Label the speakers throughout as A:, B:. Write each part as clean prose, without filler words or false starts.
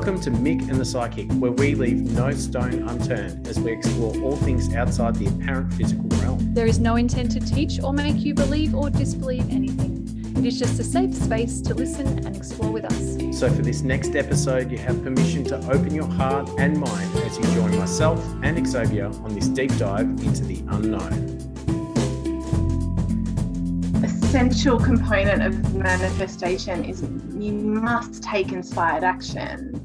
A: Welcome to Mick and the Psychic, where we leave no stone unturned as we explore all things outside the apparent physical realm.
B: There is no intent to teach or make you believe or disbelieve anything. It is just a safe space to listen and explore with us.
A: So for this next episode, you have permission to open your heart and mind as you join myself and Xavier on this deep dive into the unknown.
C: Essential component of manifestation is you must take inspired action.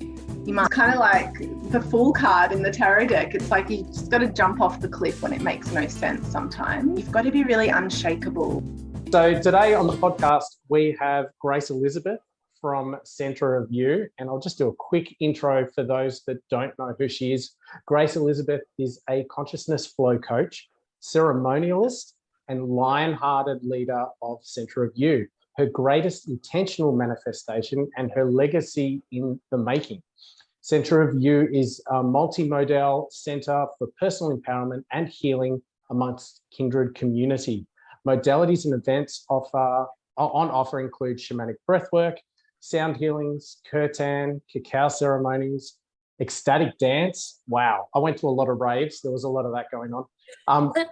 C: You must kind of like the Fool card in the tarot deck. It's like you just got to jump off the cliff when it makes no sense sometimes. You've got to be really unshakable.
D: So today on the podcast, we have Grace Elizabeth from Centre of You, and I'll just do a quick intro for those that don't know who she is. Grace Elizabeth is a consciousness flow coach, ceremonialist, and lion-hearted leader of Centre of You, her greatest intentional manifestation and her legacy in the making. Centre of You is a multimodal centre for personal empowerment and healing amongst kindred community. Modalities and events on offer include shamanic breathwork, sound healings, kirtan, cacao ceremonies, ecstatic dance. Wow, I went to a lot of raves. There was a lot of that going on.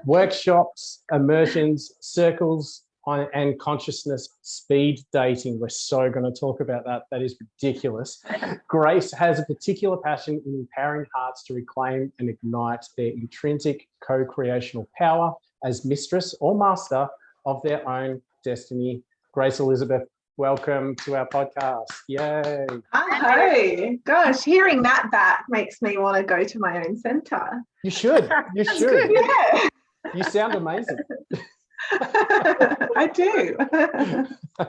D: Workshops, immersions, circles, and consciousness speed dating. We're so going to talk about that. That is ridiculous. Grace has a particular passion in empowering hearts to reclaim and ignite their intrinsic co-creational power as mistress or master of their own destiny. Grace Elizabeth, welcome to our podcast. Yay.
C: Hi. Gosh, hearing that back makes me want to go to my own centre.
D: You should. You should.
C: Good. Yeah.
D: You sound amazing.
C: I do.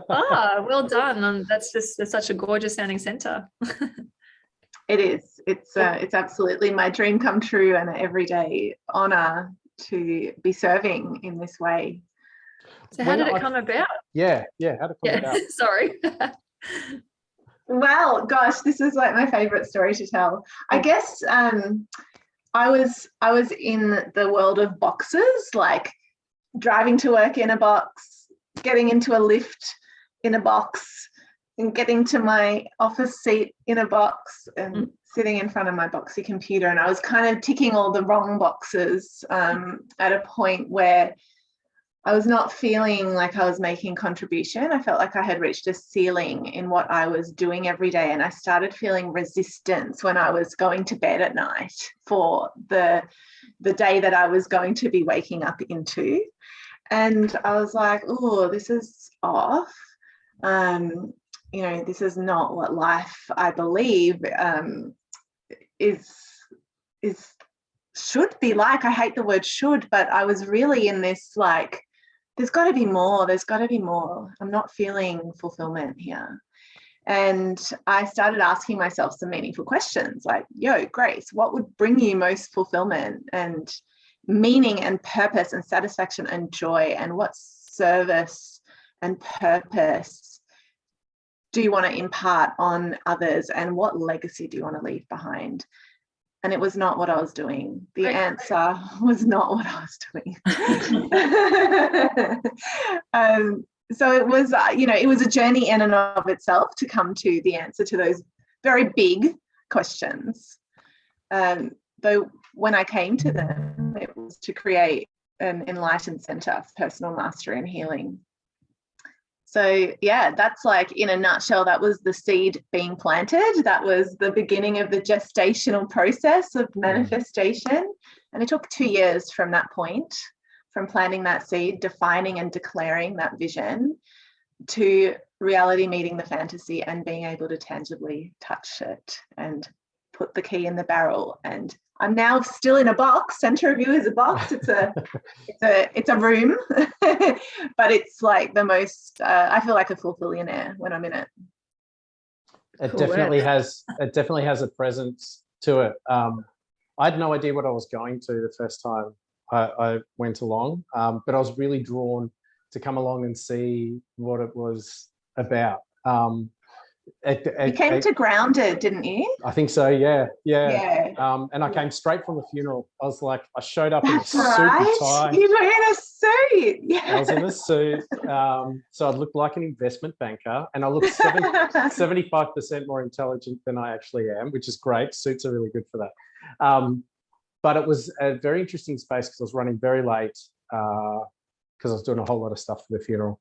B: Well done. That's such a gorgeous sounding centre.
C: It is. It's absolutely my dream come true and an everyday honour to be serving in this way.
B: So how did it come about?
D: Yeah, how did it come about?
B: Sorry.
C: Well, gosh, this is like my favourite story to tell. I guess I was in the world of boxes, like driving to work in a box, getting into a lift in a box, and getting to my office seat in a box and sitting in front of my boxy computer. And I was kind of ticking all the wrong boxes at a point where I was not feeling like I was making contribution. I felt like I had reached a ceiling in what I was doing every day. And I started feeling resistance when I was going to bed at night for the day that I was going to be waking up into. And I was like, oh, this is off. This is not what life, I believe, should be like. I hate the word should, but I was really in this like, there's got to be more. I'm not feeling fulfillment here. And I started asking myself some meaningful questions like, Grace, what would bring you most fulfillment and meaning and purpose and satisfaction and joy? And what service and purpose do you want to impart on others? And what legacy do you want to leave behind? And it was not what I was doing. The answer was not what I was doing. So it was, it was a journey in and of itself to come to the answer to those very big questions. Though when I came to them, it was to create an enlightened centre for personal mastery and healing. So yeah, that's like in a nutshell, that was the seed being planted. That was the beginning of the gestational process of manifestation. And it took 2 years from that point, from planting that seed, defining and declaring that vision, to reality meeting the fantasy and being able to tangibly touch it and put the key in the barrel. And I'm now still in a box. Centre of You is a box. It's a room, but it's like the most. I feel like a Fulfilionaire when I'm in it.
D: It definitely has a presence to it. I had no idea what I was going to the first time I went along, but I was really drawn to come along and see what it was about.
C: You came to Grounded, didn't you?
D: I think so, yeah.
C: Yeah.
D: And I came straight from the funeral. I was like, I showed up in a
C: That's
D: suit
C: right.
D: and tie.
C: You were in a suit. Yeah.
D: I was in a suit. So I looked like an investment banker, and I looked 75% more intelligent than I actually am, which is great. Suits are really good for that. But it was a very interesting space because I was running very late because I was doing a whole lot of stuff for the funeral.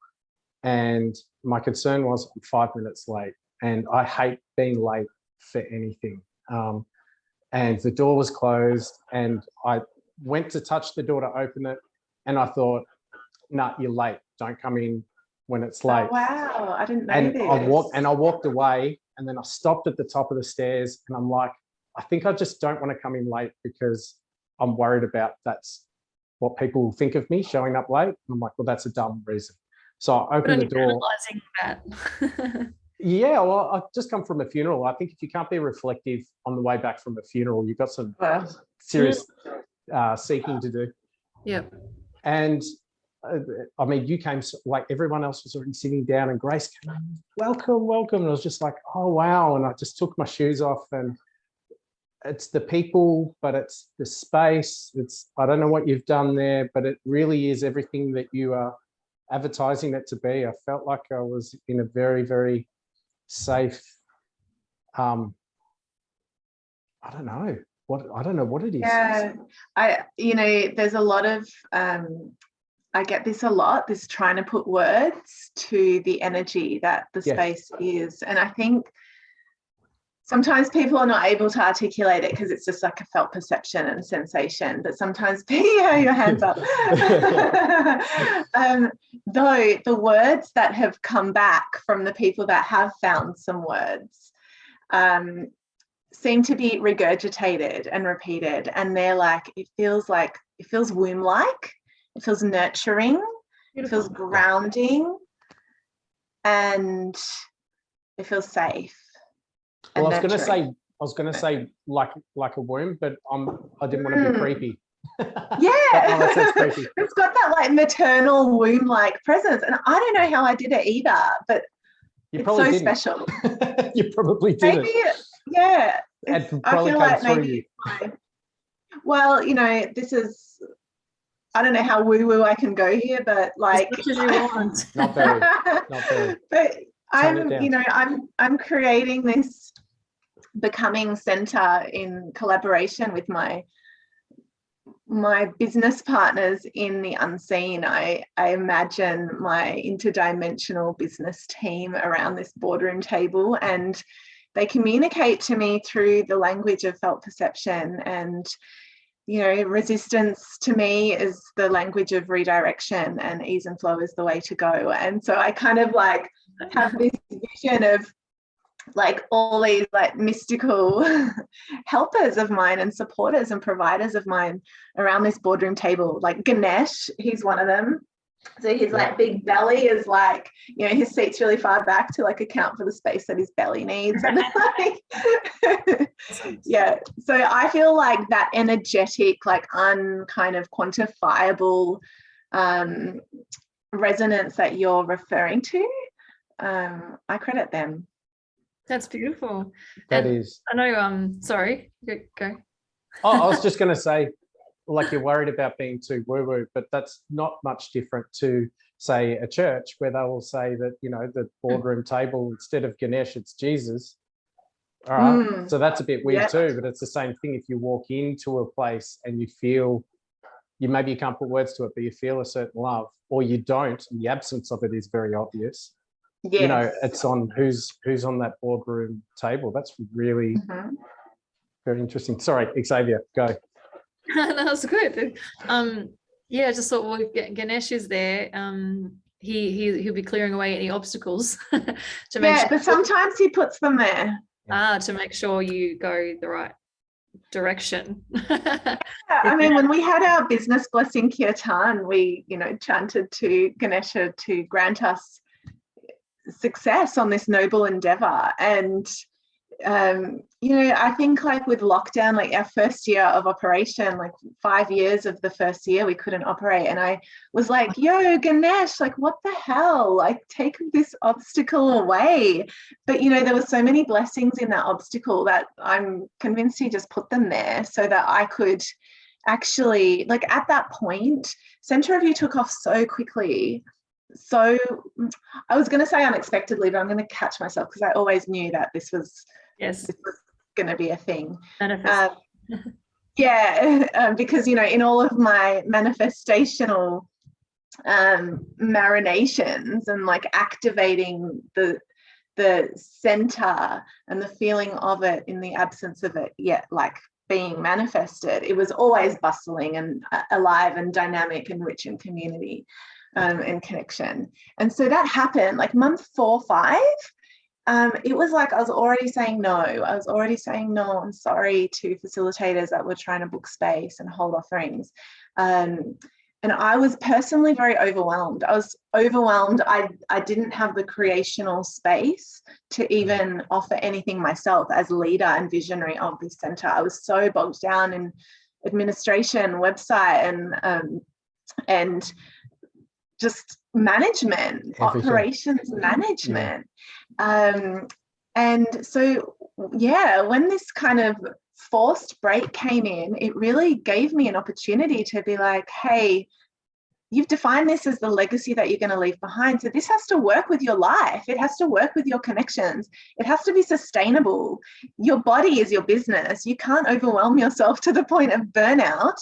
D: And my concern was I'm 5 minutes late, and I hate being late for anything. And the door was closed, and I went to touch the door to open it, and I thought, nah, you're late. Don't come in when it's late.
C: Oh, wow, I didn't know
D: And
C: this.
D: I walked away, and then I stopped at the top of the stairs, and I'm like, I think I just don't want to come in late because I'm worried about that's what people will think of me showing up late. And I'm like, well, that's a dumb reason. So I opened the door.
B: Realizing that.
D: Yeah, well, I've just come from a funeral. I think if you can't be reflective on the way back from a funeral, you've got some serious seeking to do.
B: Yep.
D: And I mean, you came, like everyone else was already sitting down, and Grace came, welcome, welcome. And I was just like, oh, wow. And I just took my shoes off, and it's the people, but it's the space. I don't know what you've done there, but it really is everything that you are advertising it to be. I felt like I was in a very, very safe, I don't know what it is.
C: Yeah, there's a lot of I get this a lot, this trying to put words to the energy that the space is. And I think sometimes people are not able to articulate it because it's just like a felt perception and sensation. But sometimes, your hands up. Though the words that have come back from the people that have found some words seem to be regurgitated and repeated. And they're like, it feels womb-like. It feels nurturing. Beautiful. It feels grounding, and it feels safe.
D: Well, I was going to say like a womb, but I didn't want to be creepy.
C: Yeah, creepy. It's got that like maternal womb-like presence, and I don't know how I did it either, but it's so special.
D: You probably did.
C: Maybe, yeah.
D: I
C: feel like maybe. Well, this is. I don't know how woo-woo I can go here, but like
B: as much as you want.
D: Not very.
C: But I'm creating this becoming center in collaboration with my business partners in the unseen. I imagine my interdimensional business team around this boardroom table, and they communicate to me through the language of felt perception. And resistance to me is the language of redirection, and ease and flow is the way to go. And so I kind of like have this vision of like all these like mystical helpers of mine and supporters and providers of mine around this boardroom table. Like Ganesh, he's one of them. So his like big belly is like, his seat's really far back to like account for the space that his belly needs. And like, yeah. So I feel like that energetic, like kind of quantifiable resonance that you're referring to, I credit them.
B: That's beautiful.
D: That is.
B: I know. Sorry. Go.
D: Oh, I was just going to say, like you're worried about being too woo-woo, but that's not much different to, say, a church where they will say that, the boardroom table, instead of Ganesh, it's Jesus. All right. So that's a bit weird too, but it's the same thing. If you walk into a place and you feel, maybe you can't put words to it, but you feel a certain love, or you don't, and the absence of it is very obvious. Yes. It's on who's on that boardroom table. That's really very interesting. Sorry, Xavier, go.
B: That was good. I just thought, well, Ganesh is there. He'll be clearing away any obstacles to make sure.
C: But sometimes he puts them there.
B: To make sure you go the right direction.
C: I mean, when we had our business blessing kirtan, we, chanted to Ganesha to grant us success on this noble endeavor. And I think like with lockdown, like our first year of operation, like 5 years of the first year we couldn't operate, and I was like, yo, Ganesh, like what the hell, like take this obstacle away. But there were so many blessings in that obstacle that I'm convinced he just put them there so that I could actually, like at that point, Center of You took off so quickly. So I was going to say unexpectedly, but I'm going to catch myself because I always knew that this was going to be a thing. Because in all of my manifestational marinations and like activating the center and the feeling of it in the absence of it yet like being manifested, it was always bustling and alive and dynamic and rich in community and connection. And so that happened like month 4 or 5. It was like I was already saying no. I'm sorry to facilitators that were trying to book space and hold offerings. And I was personally very overwhelmed. I didn't have the creational space to even offer anything myself as leader and visionary of this center. I was so bogged down in administration, website, and just management, operations management. And so, when this kind of forced break came in, it really gave me an opportunity to be like, hey, you've defined this as the legacy that you're going to leave behind. So this has to work with your life. It has to work with your connections. It has to be sustainable. Your body is your business. You can't overwhelm yourself to the point of burnout.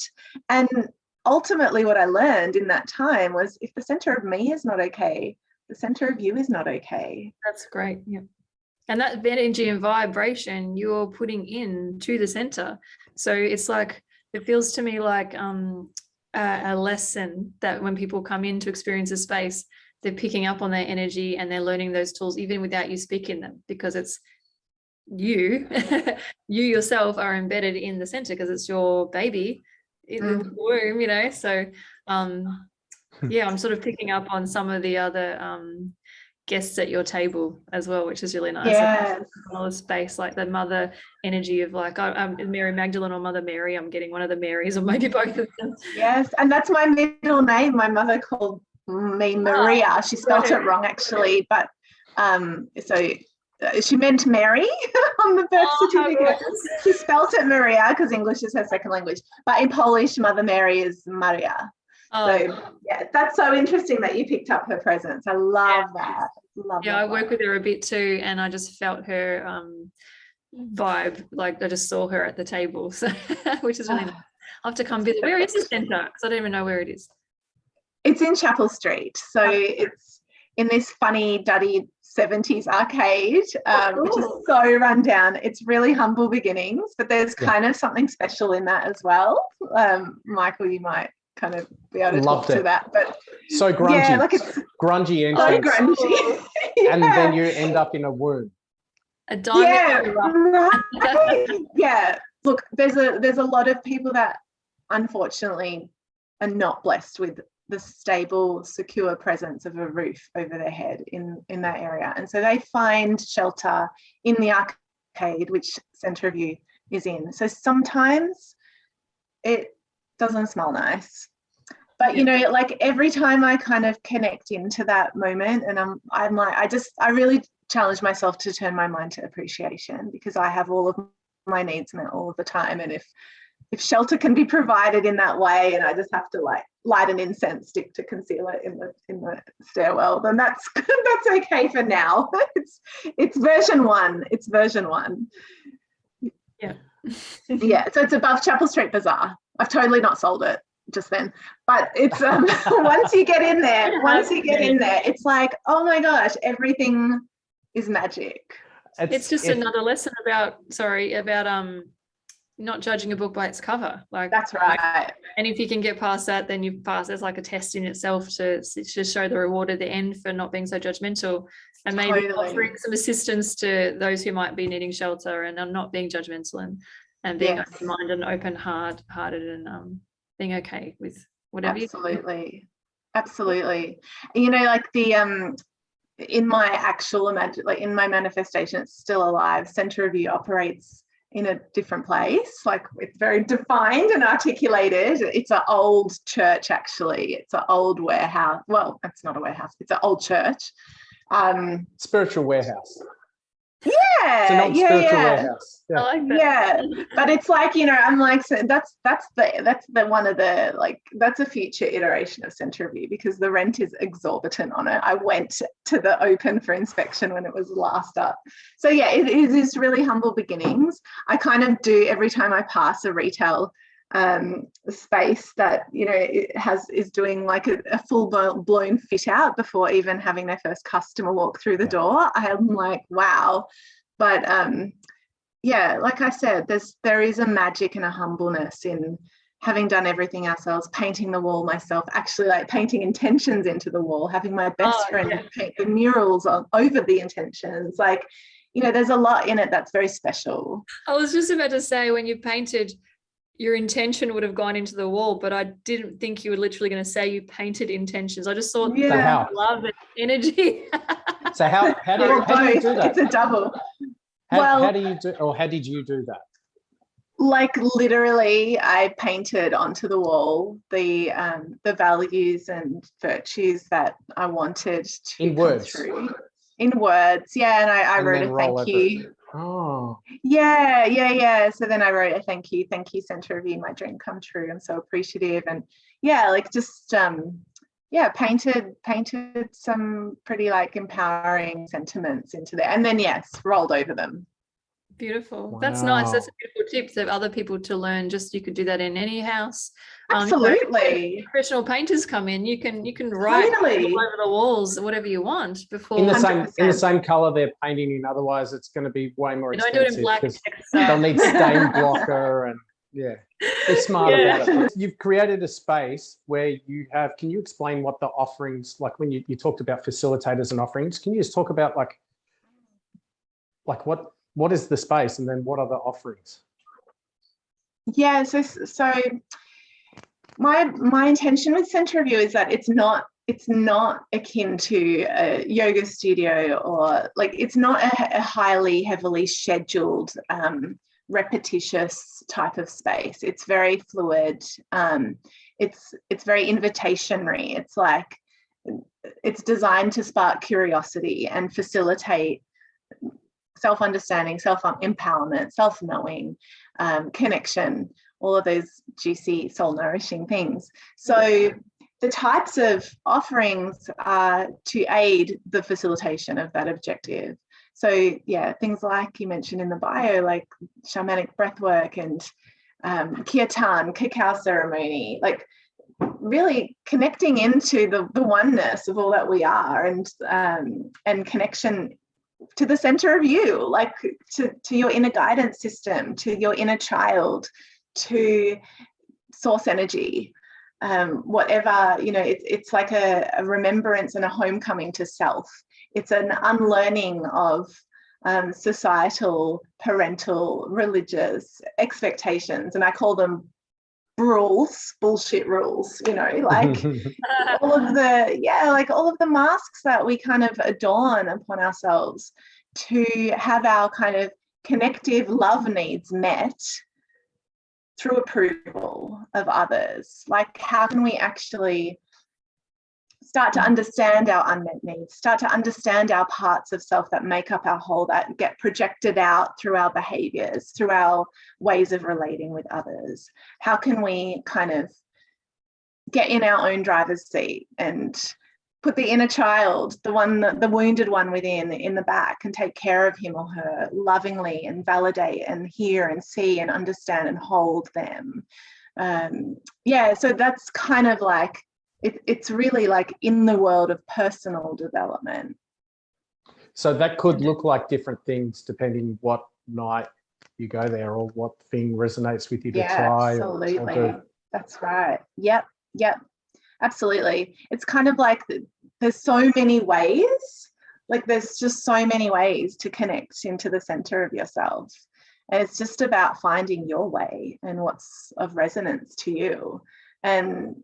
C: And ultimately what I learned in that time was if the center of me is not okay, the center of you is not okay.
B: That's great. Yeah. And that energy and vibration you're putting in to the center. So it's like, it feels to me like a lesson that when people come in to experience a space, they're picking up on their energy and they're learning those tools even without you speaking them, because it's you, you yourself are embedded in the center because it's your baby in the womb, So I'm sort of picking up on some of the other guests at your table as well, which is really nice.
C: Yes.
B: Space, like the mother energy of like Mary Magdalene or Mother Mary. I'm getting one of the Marys or maybe both of them.
C: Yes, and that's my middle name. My mother called me Maria. She spelt it wrong actually, but so she meant Mary on the birth certificate. She spelt it Maria because English is her second language, but in Polish, Mother Mary is Maria. So that's so interesting that you picked up her presence. I love that.
B: I work with her a bit too, and I just felt her vibe. Like I just saw her at the table, so which is really nice. I'll have to come visit. Where is the centre? Because I don't even know where it is.
C: It's in Chapel Street, so it's in this funny duddy 70s arcade, which is so run down. It's really humble beginnings, but there's kind of something special in that as well. Michael, you might kind of be able to talk to that, but
D: so grungy,
C: like it's
D: grungy entrance,
C: so grungy.
D: And then you end up in a womb.
B: A diamond.
C: Right. Look, there's a lot of people that unfortunately are not blessed with the stable, secure presence of a roof over their head in that area, and so they find shelter in the arcade, which Center of You is in. So sometimes it doesn't smell nice, but like every time I kind of connect into that moment, and I'm like I really challenge myself to turn my mind to appreciation, because I have all of my needs met all of the time, and if shelter can be provided in that way, and I just have to like light an incense stick to conceal it in the stairwell, then that's okay for now. It's version 1. It's version 1.
B: Yeah.
C: So it's above Chapel Street Bazaar. I've totally not sold it just then, but it's once you get in there, it's like, oh my gosh, everything is magic.
B: It's just another lesson about not judging a book by its cover. Like
C: that's right.
B: And if you can get past that, then you pass. There's like a test in itself to show the reward at the end for not being so judgmental, and maybe offering some assistance to those who might be needing shelter, and not being judgmental and being open-minded and open-hearted and being okay with whatever.
C: Absolutely. Like the in my actual like in my manifestation, it's still alive. Center of you operates in a different place. Like it's very defined and articulated. It's an old church, actually. It's an old warehouse. Well, it's not a warehouse. It's an old church.
D: Spiritual warehouse.
C: Yeah,
D: It's an old spiritual warehouse.
B: I like that.
C: Yeah, but it's like, you know, I'm like, so that's the one of the, like, that's a future iteration of Centre of You, because the rent is exorbitant on it. I went to the open for inspection when it was last up. So yeah, it is really humble beginnings. I kind of do, every time I pass a retail space that, you know, is doing like a full blown fit out before even having their first customer walk through the door, I'm like, wow. But yeah, like I said, there is a magic and a humbleness in having done everything ourselves, painting the wall myself, actually like painting intentions into the wall, having my best friend paint the murals over the intentions. Like, you know, there's a lot in it that's very special.
B: I was just about to say, when you painted, your intention would have gone into the wall, but I didn't think you were literally going to say you painted intentions. I just thought,
C: yeah,
B: love and energy.
D: So how do you do that?
C: It's a double.
D: How do you do, or how did you do that?
C: Like literally, I painted onto the wall the values and virtues that I wanted to
D: in
C: come
D: words.
C: through. In words, yeah, and I wrote a thank you.
D: Oh.
C: Yeah. So then I wrote a thank you, Centre of You, my dream come true. I'm so appreciative, and yeah, like just painted some pretty like empowering sentiments into there, and then rolled over them.
B: Beautiful.
D: Wow.
B: That's nice. That's a beautiful tip for other people to learn. Just, you could do that in any house.
C: Absolutely.
B: You know, professional painters come in, you can write all over the walls whatever you want before.
D: In the same color they're painting in, otherwise it's going to be way more expensive.
B: Don't do it in black.
D: They'll need stain blocker and be smart about it. You've created a space where you have, can you explain what the offerings, like when you talked about facilitators and offerings, can you just talk about like what is the space, and then what are the offerings?
C: Yeah, so my intention with Centre of You is that it's not akin to a yoga studio, or like it's not a highly heavily scheduled repetitious type of space. It's very fluid. It's very invitationary. It's like it's designed to spark curiosity and facilitate self-understanding, self-empowerment, self-knowing, connection, all of those juicy, soul-nourishing things. So the types of offerings are to aid the facilitation of that objective. So yeah, things like you mentioned in the bio, like shamanic breathwork and kirtan, cacao ceremony, like really connecting into the oneness of all that we are, and connection to the center of you, like to your inner guidance system, to your inner child, to source energy, whatever, you know, it's like a remembrance and a homecoming to self. It's an unlearning of societal, parental, religious expectations, and I call them rules, bullshit rules, you know, like all of the masks that we kind of adorn upon ourselves to have our kind of connective love needs met through approval of others. Like, how can we actually start to understand our unmet needs, start to understand our parts of self that make up our whole, that get projected out through our behaviors, through our ways of relating with others? How can we kind of get in our own driver's seat and put the inner child, the wounded one within, in the back, and take care of him or her lovingly, and validate and hear and see and understand and hold them? So that's kind of like, it's really like in the world of personal development.
D: So that could look like different things depending what night you go there, or what thing resonates with you to try.
C: Absolutely.
D: Or do.
C: That's right. Yep. Absolutely. It's kind of like there's so many ways, like there's just so many ways to connect into the center of yourself. And it's just about finding your way and what's of resonance to you. And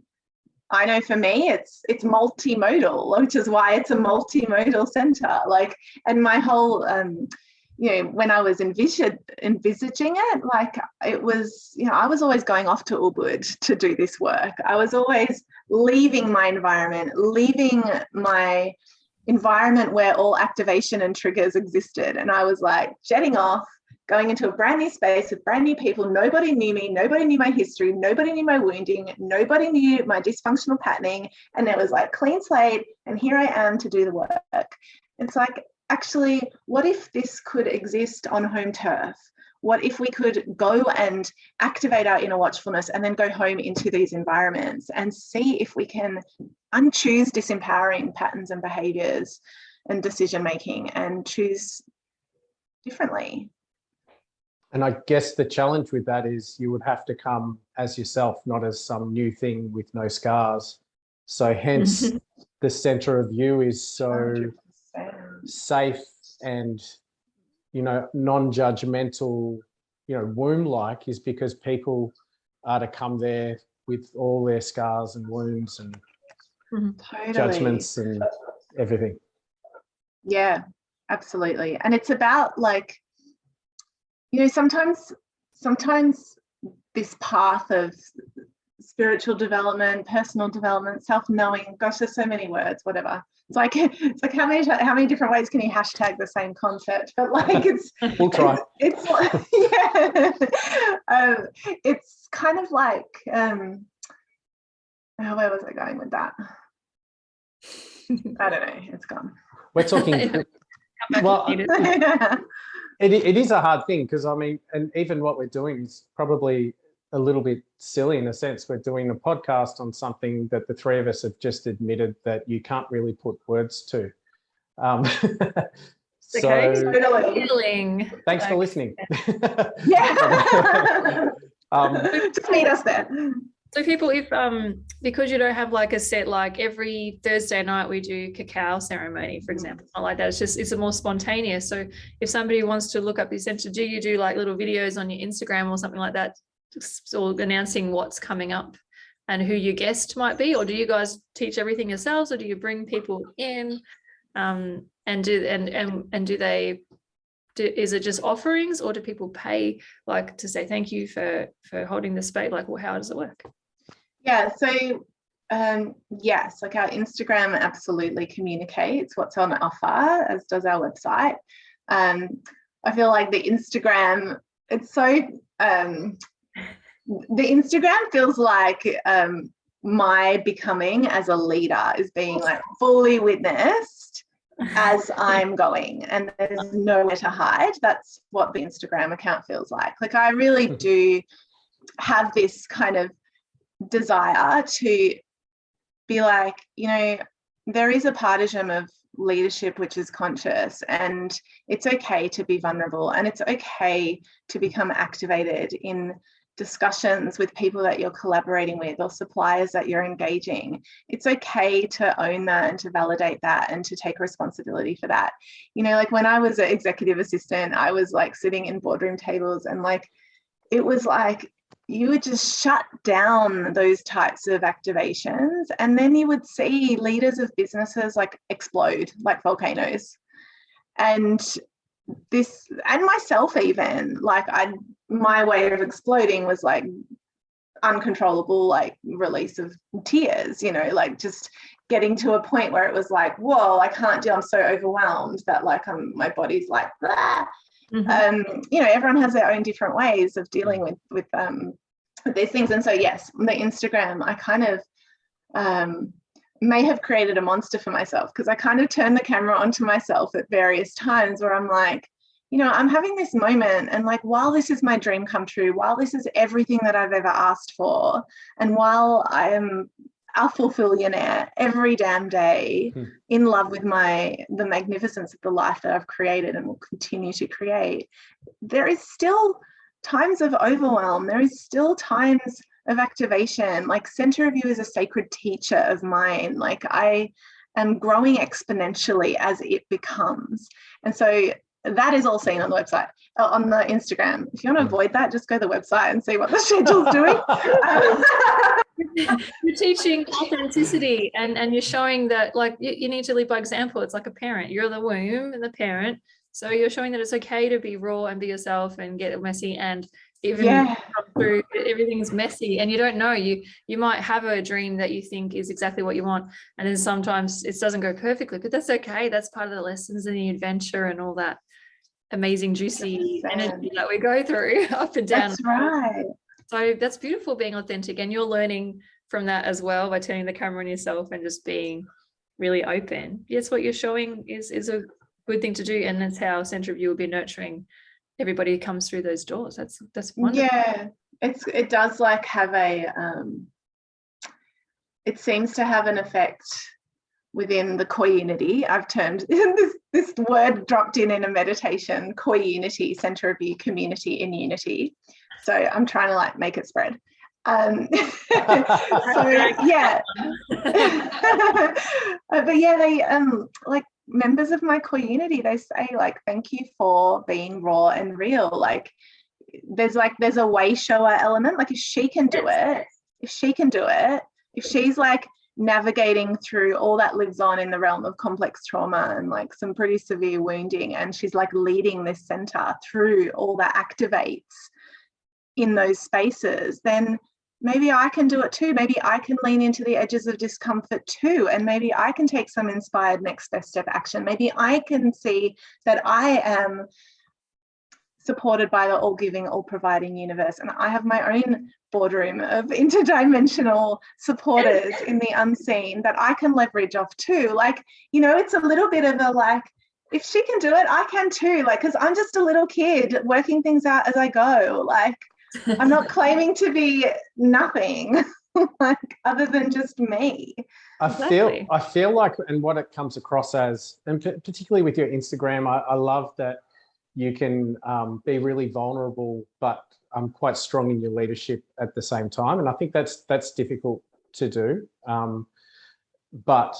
C: I know for me, it's multimodal, which is why it's a multimodal center. Like, and my whole, when I was envisaging it, like it was, I was always going off to Ubud to do this work. I was always leaving my environment where all activation and triggers existed. And I was like jetting off, going into a brand new space with brand new people. Nobody knew me. Nobody knew my history. Nobody knew my wounding. Nobody knew my dysfunctional patterning. And it was like clean slate. And here I am to do the work. It's like, actually, what if this could exist on home turf? What if we could go and activate our inner watchfulness and then go home into these environments and see if we can unchoose disempowering patterns and behaviors and decision making and choose differently?
D: And I guess the challenge with that is you would have to come as yourself, not as some new thing with no scars. So hence the center of you is so 100%. Safe and, non-judgmental, womb-like, is because people are to come there with all their scars and wounds and judgments and everything.
C: Yeah, absolutely. And it's about like, sometimes this path of spiritual development, personal development, self-knowing, gosh, there's so many words, whatever. It's like how many different ways can you hashtag the same concept? But like
D: we'll try.
C: It's like, it's kind of like where was I going with that? I don't know. It's gone.
D: We're talking. Well, it is a hard thing because and even what we're doing is probably a little bit silly in a sense. We're doing a podcast on something that the three of us have just admitted that you can't really put words to.
B: Feeling.
D: Thanks for listening.
C: Yeah. Just meet us there.
B: So people, if because you don't have like a set, like every Thursday night we do cacao ceremony, for example, it's not like that. It's a more spontaneous. So if somebody wants to look up your center, do you do like little videos on your Instagram or something like that, or announcing what's coming up and who your guest might be? Or do you guys teach everything yourselves, or do you bring people in is it just offerings, or do people pay like to say thank you for holding the space? Like, well, how does it work?
C: Yeah, so yes, like our Instagram absolutely communicates what's on offer, as does our website. I feel like the Instagram, it's so the Instagram feels like my becoming as a leader is being like fully witnessed as I'm going, and there's nowhere to hide. That's what the Instagram account feels like. Like I really do have this kind of desire to be like, there is a partisan of leadership which is conscious, and it's okay to be vulnerable, and it's okay to become activated in discussions with people that you're collaborating with or suppliers that you're engaging. It's okay to own that and to validate that and to take responsibility for that. Like when I was an executive assistant, I was like sitting in boardroom tables, and like it was like you would just shut down those types of activations, and then you would see leaders of businesses like explode like volcanoes. And myself even, like my way of exploding was like uncontrollable, like release of tears, like just getting to a point where it was like, whoa, I can't deal. I'm so overwhelmed that like my body's like, blah. Everyone has their own different ways of dealing with these things. And so, yes, the Instagram, I kind of may have created a monster for myself, because I kind of turned the camera onto myself at various times where I'm like, I'm having this moment, and like, while this is my dream come true, while this is everything that I've ever asked for, and while I am a fulfilionaire every damn day, in love with the magnificence of the life that I've created and will continue to create, there is still times of overwhelm. There is still times of activation. Like center of you is a sacred teacher of mine. Like I am growing exponentially as it becomes. And so that is all seen on the website, on the Instagram. If you want to avoid that, just go to the website and see what the schedule's doing.
B: you're teaching authenticity, and you're showing that like you need to lead by example. It's like a parent. You're the womb and the parent. So you're showing that it's okay to be raw and be yourself and get messy, and even
C: Yeah.
B: come through everything's messy, and you don't know, you might have a dream that you think is exactly what you want, and then sometimes it doesn't go perfectly, but that's okay. That's part of the lessons and the adventure and all that amazing juicy
C: 100%.
B: energy that we go through up and down.
C: That's right.
B: So that's beautiful, being authentic, and you're learning from that as well by turning the camera on yourself and just being really open. Yes, what you're showing is a good thing to do, and that's how Centre of You will be nurturing everybody who comes through those doors. That's wonderful.
C: Yeah, it does like have a it seems to have an effect within the community. I've termed this word dropped in a meditation, community, Centre of You, community in unity. So I'm trying to like make it spread. So yeah. But yeah, they like members of my community, they say like, thank you for being raw and real. Like there's a way shower element. Like if she can do it, if she's like navigating through all that lives on in the realm of complex trauma and like some pretty severe wounding, and she's like leading this center through all that activates in those spaces, then maybe I can do it too. Maybe I can lean into the edges of discomfort too, and maybe I can take some inspired next best step action. Maybe I can see that I am supported by the all-giving, all-providing universe, and I have my own boardroom of interdimensional supporters in the unseen that I can leverage off too. Like, you know, it's a little bit of a like, if she can do it, I can too. Like, because I'm just a little kid working things out as I go. Like, I'm not claiming to be nothing like other than just me.
D: I feel like, and what it comes across as, and particularly with your Instagram, I love that you can be really vulnerable, but quite strong in your leadership at the same time. And I think that's difficult to do. But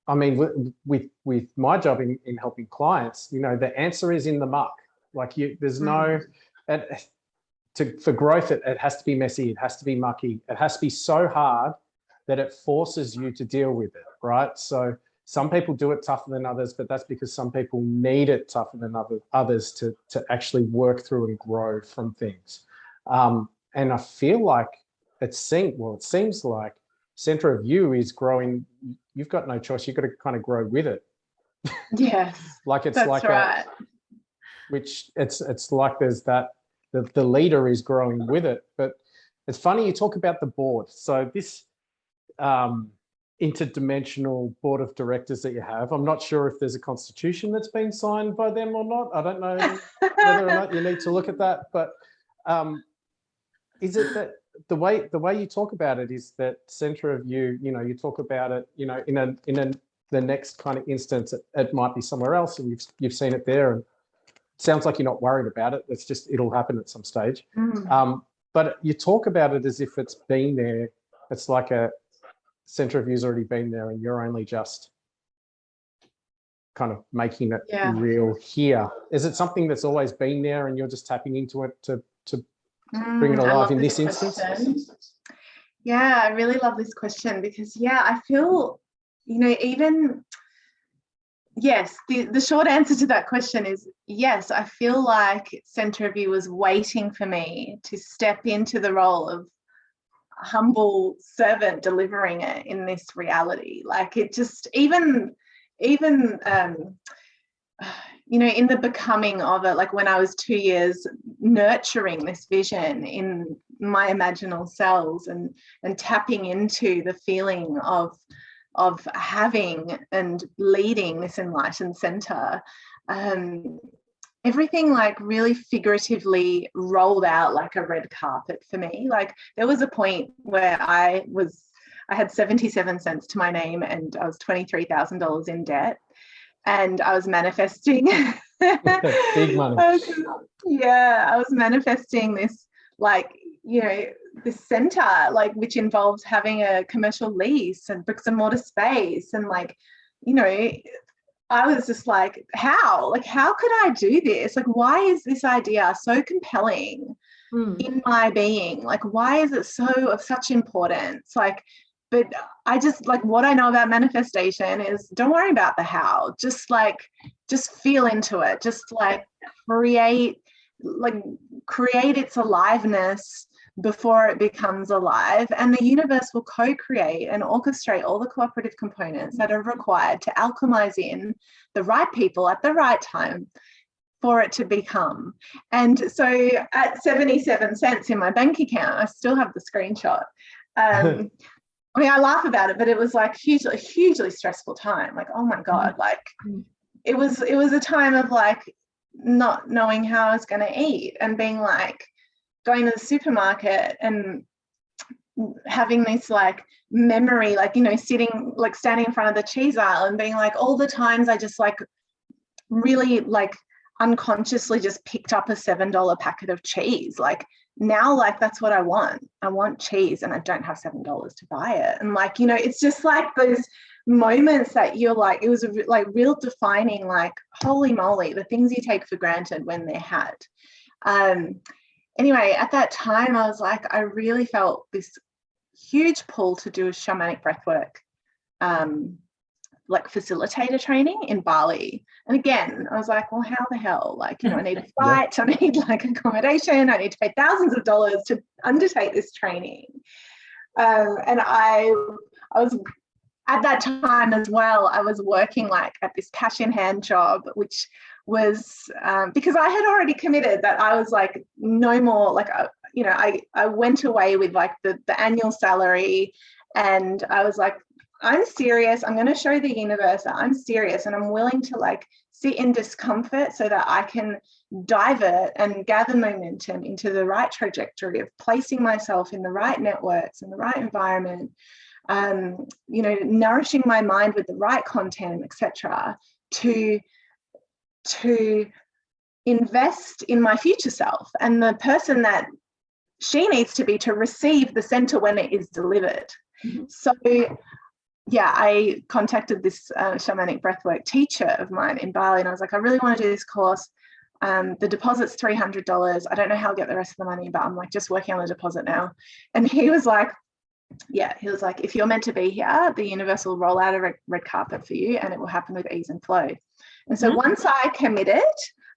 D: I mean, with my job in helping clients, you know, the answer is in the muck. Like there's no, for growth, it has to be messy. It has to be mucky. It has to be so hard that it forces you to deal with it, right? So some people do it tougher than others, but that's because some people need it tougher than others to actually work through and grow from things. And I feel like it seems like Centre of You is growing. You've got no choice. You've got to kind of grow with it.
C: Yes,
D: Like it's
C: that's
D: like
C: right.
D: Which it's like there's that the leader is growing with it. But it's funny you talk about the board. So this interdimensional board of directors that you have, I'm not sure if there's a constitution that's been signed by them or not. I don't know whether or not you need to look at that, but is it that the way you talk about it is that Centre of You, you know, you talk about it, you know, in the next kind of instance, it might be somewhere else, and you've seen it there, and it sounds like you're not worried about it. It's just, it'll happen at some stage. But you talk about it as if it's been there. It's like a Centre of You's already been there, and you're only just kind of making it real here. Is it something that's always been there, and you're just tapping into it to bring it alive in this instance?
C: Yeah, I really love this question because, I feel, you know, even, yes, the short answer to that question is yes, I feel like Centre of You was waiting for me to step into the role of humble servant delivering it in this reality. Like it just, even you know, in the becoming of it, like when I was 2 years nurturing this vision in my imaginal cells and tapping into the feeling of having and leading this enlightened center, everything like really figuratively rolled out like a red carpet for me. Like there was a point where I had 77 cents to my name and I was $23,000 in debt. And I was manifesting
D: big money.
C: I was manifesting this, like, you know, this center, like, which involved having a commercial lease and bricks and mortar space. And like, you know, I was just like, how could I do this? Like, why is this idea so compelling in my being. Like, why is it so of such importance? Like, but I just, like, what I know about manifestation is don't worry about the how, just feel into it, just like create its aliveness before it becomes alive, and the universe will co-create and orchestrate all the cooperative components that are required to alchemize in the right people at the right time for it to become. And so at 77 cents in my bank account, I still have the screenshot. I mean, I laugh about it, but it was like hugely stressful time. Like, oh my God, like it was a time of like not knowing how I was going to eat, and being like going to the supermarket and having this like memory, like, you know, standing in front of the cheese aisle and being like, all the times I just like really like unconsciously just picked up a $7 packet of cheese. Like now, like that's what I want cheese, and I don't have $7 to buy it. And like, you know, it's just like those moments that you're like, it was like real defining, like, holy moly, the things you take for granted when they're had. Anyway, at that time, I was like, I really felt this huge pull to do a shamanic breathwork, like facilitator training in Bali. And again, I was like, well, how the hell? Like, you know, I need a flight, I need like accommodation, I need to pay thousands of dollars to undertake this training. And I was, at that time as well, I was working like at this cash in hand job, which was because I had already committed that I was like, no more, like, you know, I went away with like the annual salary, and I was like, I'm serious. I'm going to show the universe that I'm serious, and I'm willing to like sit in discomfort so that I can divert and gather momentum into the right trajectory of placing myself in the right networks and the right environment, you know, nourishing my mind with the right content, etc., to invest in my future self and the person that she needs to be to receive the center when it is delivered. So yeah, I contacted this shamanic breathwork teacher of mine in Bali, and I was like, I really want to do this course. The deposit's $300. I don't know how I'll get the rest of the money, but I'm like just working on the deposit now. And he was like, yeah, he was like, if you're meant to be here, the universe will roll out a red carpet for you, and it will happen with ease and flow. And so once I committed,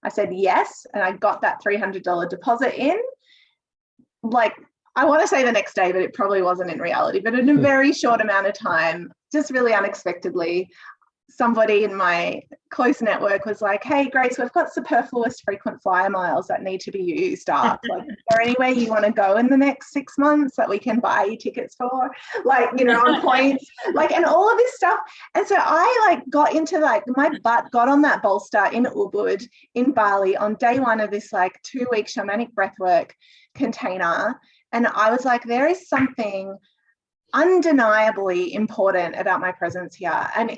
C: I said yes, and I got that $300 deposit in, like, I want to say the next day, but it probably wasn't in reality, but in a very short amount of time, just really unexpectedly, somebody in my close network was like, hey, Grace, we've got superfluous frequent flyer miles that need to be used up. Like, is there anywhere you want to go in the next 6 months that we can buy you tickets for? Like, you know, on points, like, and all of this stuff. And so I like got into like, my butt got on that bolster in Ubud in Bali on day one of this like 2-week shamanic breathwork container. And I was like, there is something undeniably important about my presence here. And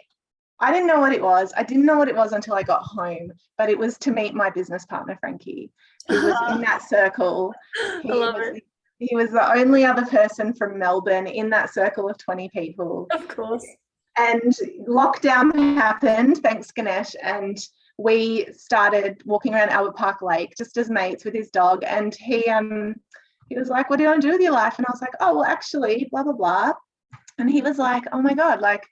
C: I didn't know what it was. I didn't know what it was until I got home, but it was to meet my business partner, Frankie, who was in that circle.
B: I love it.
C: He was the only other person from Melbourne in that circle of 20 people.
B: Of course.
C: And lockdown happened, thanks Ganesh, and we started walking around Albert Park Lake just as mates with his dog. And he was like, what do you want to do with your life? And I was like, oh, well, actually, blah, blah, blah. And he was like, oh my God, like,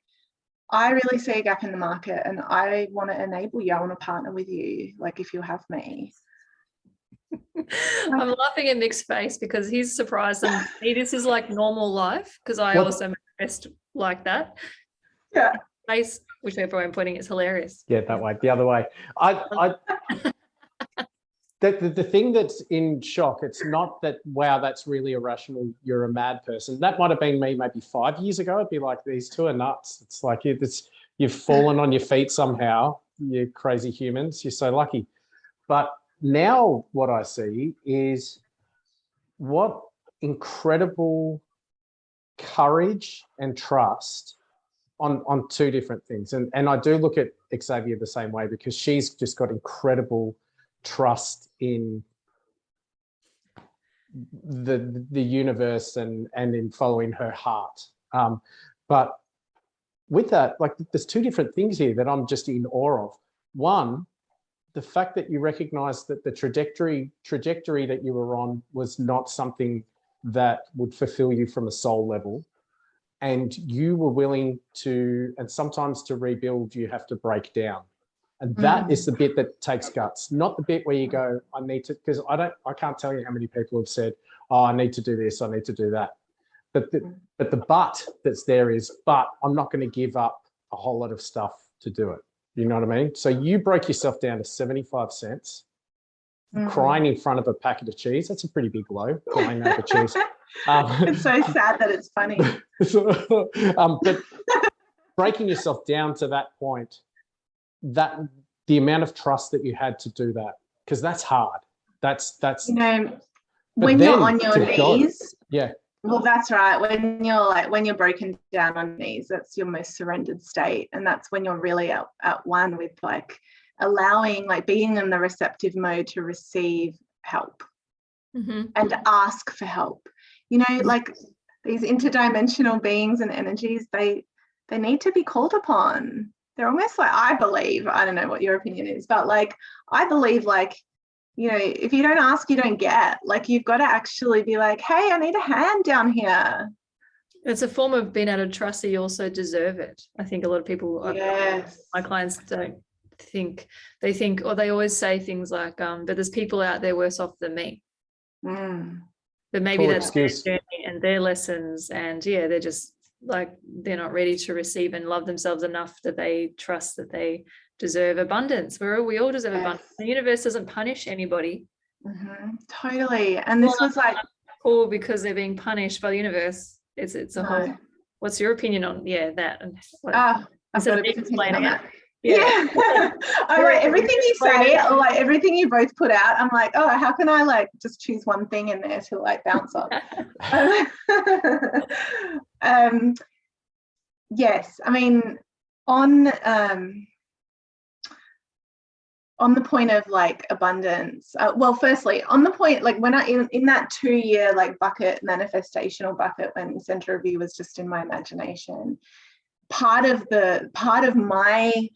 C: I really see a gap in the market and I want to enable you. I want to partner with you, like, if you have me.
B: I'm laughing at Nick's face because he's surprised, and this is like normal life, because I also manifest like that.
C: Yeah.
B: Face, whichever way I'm pointing, is hilarious.
D: Yeah, that way, the other way. The thing that's in shock, it's not that, wow, that's really irrational, you're a mad person. That might have been me maybe 5 years ago. It'd be like, these two are nuts. It's like you've fallen on your feet somehow, you crazy humans. You're so lucky. But now what I see is what incredible courage and trust on two different things. And I do look at Xavier the same way, because she's just got incredible trust in the universe and in following her heart. But with that, like, there's two different things here that I'm just in awe of. One, the fact that you recognized that the trajectory that you were on was not something that would fulfill you from a soul level, and you were willing to, and sometimes to rebuild, you have to break down. And that is the bit that takes guts, not the bit where you go, I need to, because I can't tell you how many people have said, oh, I need to do this, I need to do that. But the but that's there is, but I'm not going to give up a whole lot of stuff to do it. You know what I mean? So you broke yourself down to 75 cents, crying in front of a packet of cheese. That's a pretty big low, crying over cheese.
C: It's so sad that it's funny.
D: But breaking yourself down to that point, that the amount of trust that you had to do that, because that's hard. That's
C: you know, when you're on your knees.
D: Yeah.
C: Well, that's right. When you're broken down on knees, that's your most surrendered state. And that's when you're really at one with like allowing, like being in the receptive mode to receive help and ask for help. You know, like these interdimensional beings and energies, they need to be called upon. They're almost like, I believe, I don't know what your opinion is, but like, I believe like, you know, if you don't ask, you don't get. Like, you've got to actually be like, hey, I need a hand down here.
B: It's a form of being able to trust that you also deserve it. I think a lot of people, my clients don't think, they think, or they always say things like, but there's people out there worse off than me. But maybe
D: Cool
B: that's their
D: excuse.
B: journey and their lessons. And yeah, they're just like, they're not ready to receive and love themselves enough that they trust that they deserve abundance. We all deserve abundance. The universe doesn't punish anybody.
C: Totally. And this was like
B: cool because they're being punished by the universe. It's a whole. What's your opinion on that? And
C: I've got a big opinion on that.
B: Yeah.
C: All right. Everything you say, like everything you both put out, I'm like, oh, how can I like just choose one thing in there to like bounce off? Yes. I mean, on the point of like abundance, well, firstly, on the point, like when in that 2-year like bucket, manifestational bucket, when center of you was just in my imagination, part of my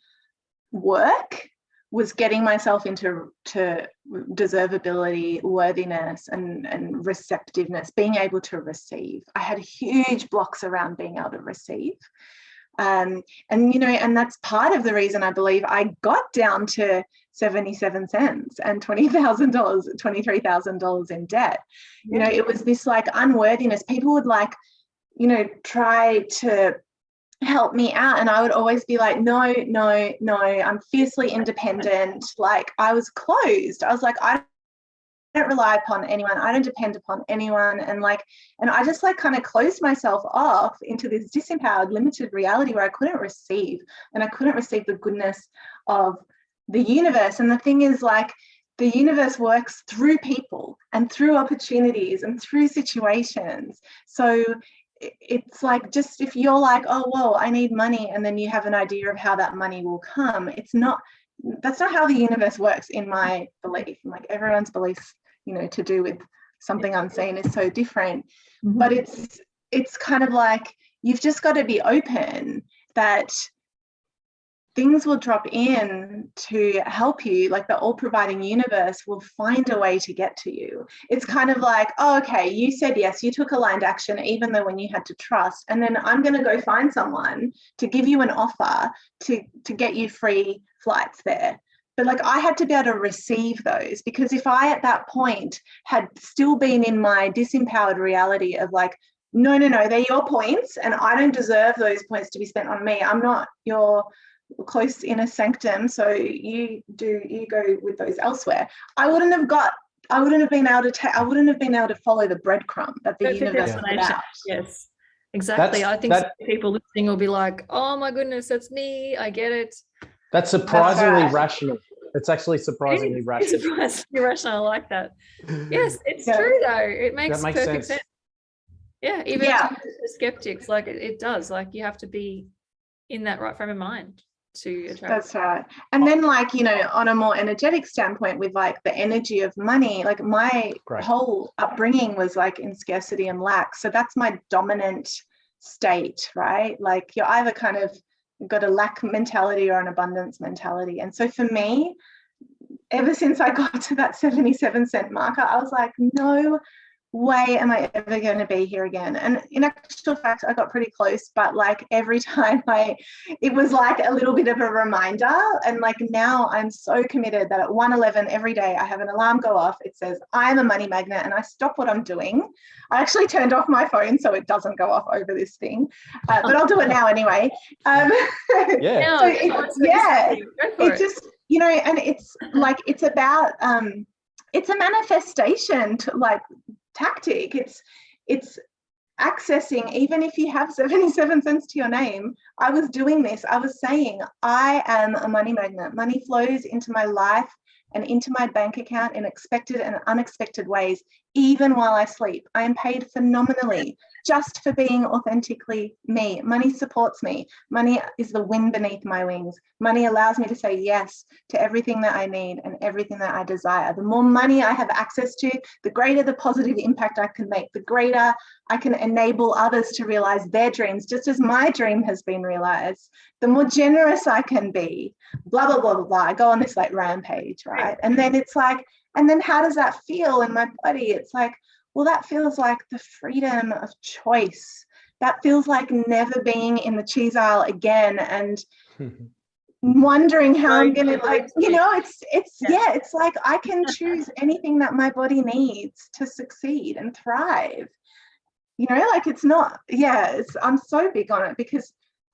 C: work was getting myself into deservability, worthiness, and receptiveness, being able to receive. I had huge blocks around being able to receive. And you know, and that's part of the reason I believe I got down to 77 cents and $20,000, $23,000 in debt. You know, it was this like unworthiness. People would like, you know, try to help me out, and I would always be like, no, I'm fiercely independent. Like, I was closed. I was like, I don't rely upon anyone, I don't depend upon anyone, and I just like kind of closed myself off into this disempowered, limited reality where I couldn't receive, and I couldn't receive the goodness of the universe. And the thing is, like, the universe works through people and through opportunities and through situations. So it's like, just if you're like, oh, well, I need money, and then you have an idea of how that money will come, that's not how the universe works, in my belief. Like, everyone's beliefs, you know, to do with something unseen is so different. But it's kind of like, you've just got to be open that things will drop in to help you. Like, the all-providing universe will find a way to get to you. It's kind of like, oh, okay, you said yes, you took aligned action, even though when you had to trust, and then I'm going to go find someone to give you an offer to get you free flights there. But like, I had to be able to receive those, because if I at that point had still been in my disempowered reality of like, no, they're your points and I don't deserve those points to be spent on me, I'm not your close inner sanctum, so you go with those elsewhere, I wouldn't have been able to follow the breadcrumb that the universe put out.
B: Yes, exactly. I think people listening will be like, oh my goodness, that's me, I get it.
D: That's surprisingly rational. It's actually surprisingly rational.
B: It's surprisingly rational. I like that. Yes, it's true though. It makes perfect sense. Yeah, even to skeptics, like it does. Like, you have to be in that right frame of mind to attract.
C: That's right. And then, like, you know, on a more energetic standpoint, with like the energy of money, like my whole upbringing was like in scarcity and lack. So that's my dominant state, right? Like, you're either kind of got a lack mentality or an abundance mentality. And so for me, ever since I got to that 77-cent marker, I was like, no way am I ever going to be here again. And in actual fact, I got pretty close, but like every time it was like a little bit of a reminder. And like now I'm so committed that at 1:11 every day, I have an alarm go off. It says, I'm a money magnet, and I stop what I'm doing. I actually turned off my phone so it doesn't go off over this thing, but I'll do it now anyway.
D: Yeah.
C: So it just, you know, and it's like, it's about, it's a manifestation to like tactic. It's accessing, even if you have 77 cents to your name. I was doing this. I was saying, I am a money magnet. Money flows into my life and into my bank account in expected and unexpected ways, even while I sleep. I am paid phenomenally just for being authentically me. Money supports me. Money is the wind beneath my wings. Money allows me to say yes to everything that I need and everything that I desire. The more money I have access to, the greater the positive impact I can make, the greater I can enable others to realize their dreams, just as my dream has been realized. The more generous I can be, blah, blah, blah, blah, blah. I go on this like rampage, right? And then it's like, and then how does that feel in my body? It's like, well, that feels like the freedom of choice. That feels like never being in the cheese aisle again and wondering how I'm going to, like, you know, it's like I can choose anything that my body needs to succeed and thrive. You know, like it's not, I'm so big on it, because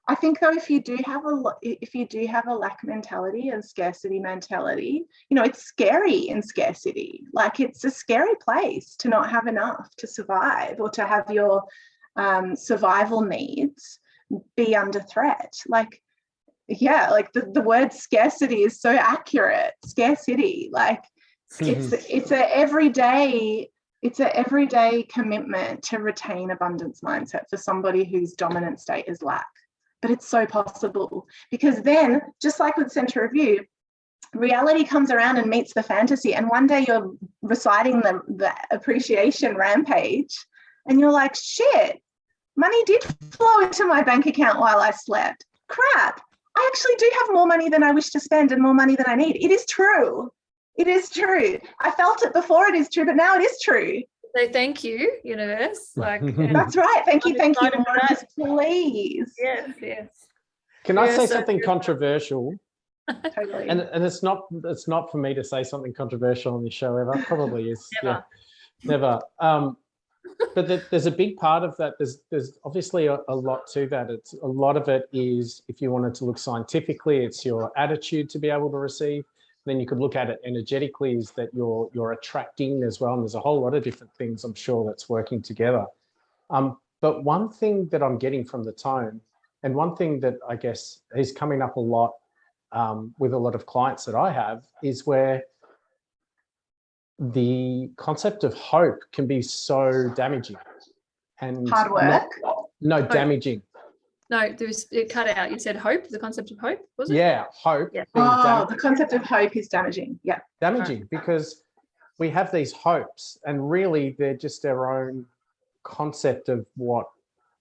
C: I think though, if you do have a lack mentality and scarcity mentality, you know, it's scary in scarcity. Like it's a scary place to not have enough to survive, or to have your survival needs be under threat. Like, like the word scarcity is so accurate. Scarcity, like it's a everyday commitment to retain abundance mindset for somebody whose dominant state is lack. But it's so possible, because then, just like with center of you, reality comes around and meets the fantasy, and one day you're reciting the appreciation rampage and you're like, shit, money did flow into my bank account while I slept. Crap, I actually do have more money than I wish to spend and more money than I need. It is true. It is true. I felt it before it is true, but now it is true.
B: So thank you, universe. Like
C: that's right. Thank you. More, please.
B: Yes.
D: Can I say something controversial?
C: Totally.
D: And it's not for me to say something controversial on this show ever. Probably is.
B: Never.
D: Yeah, never. But there's a big part of that. There's obviously a lot to that. It's a lot of it is, if you wanted to look scientifically, it's your attitude to be able to receive. Then you could look at it energetically, is that you're attracting as well. And there's a whole lot of different things, I'm sure, that's working together. But one thing that I'm getting from the tone, and one thing that I guess is coming up a lot with a lot of clients that I have, is where the concept of hope can be so damaging. And
C: hard work?
D: Damaging.
B: No, it cut out. You said hope, the concept of hope, was it?
D: Yeah, hope.
B: Yeah.
C: The concept of hope is damaging. Yeah.
D: Damaging, because we have these hopes and really they're just our own concept of what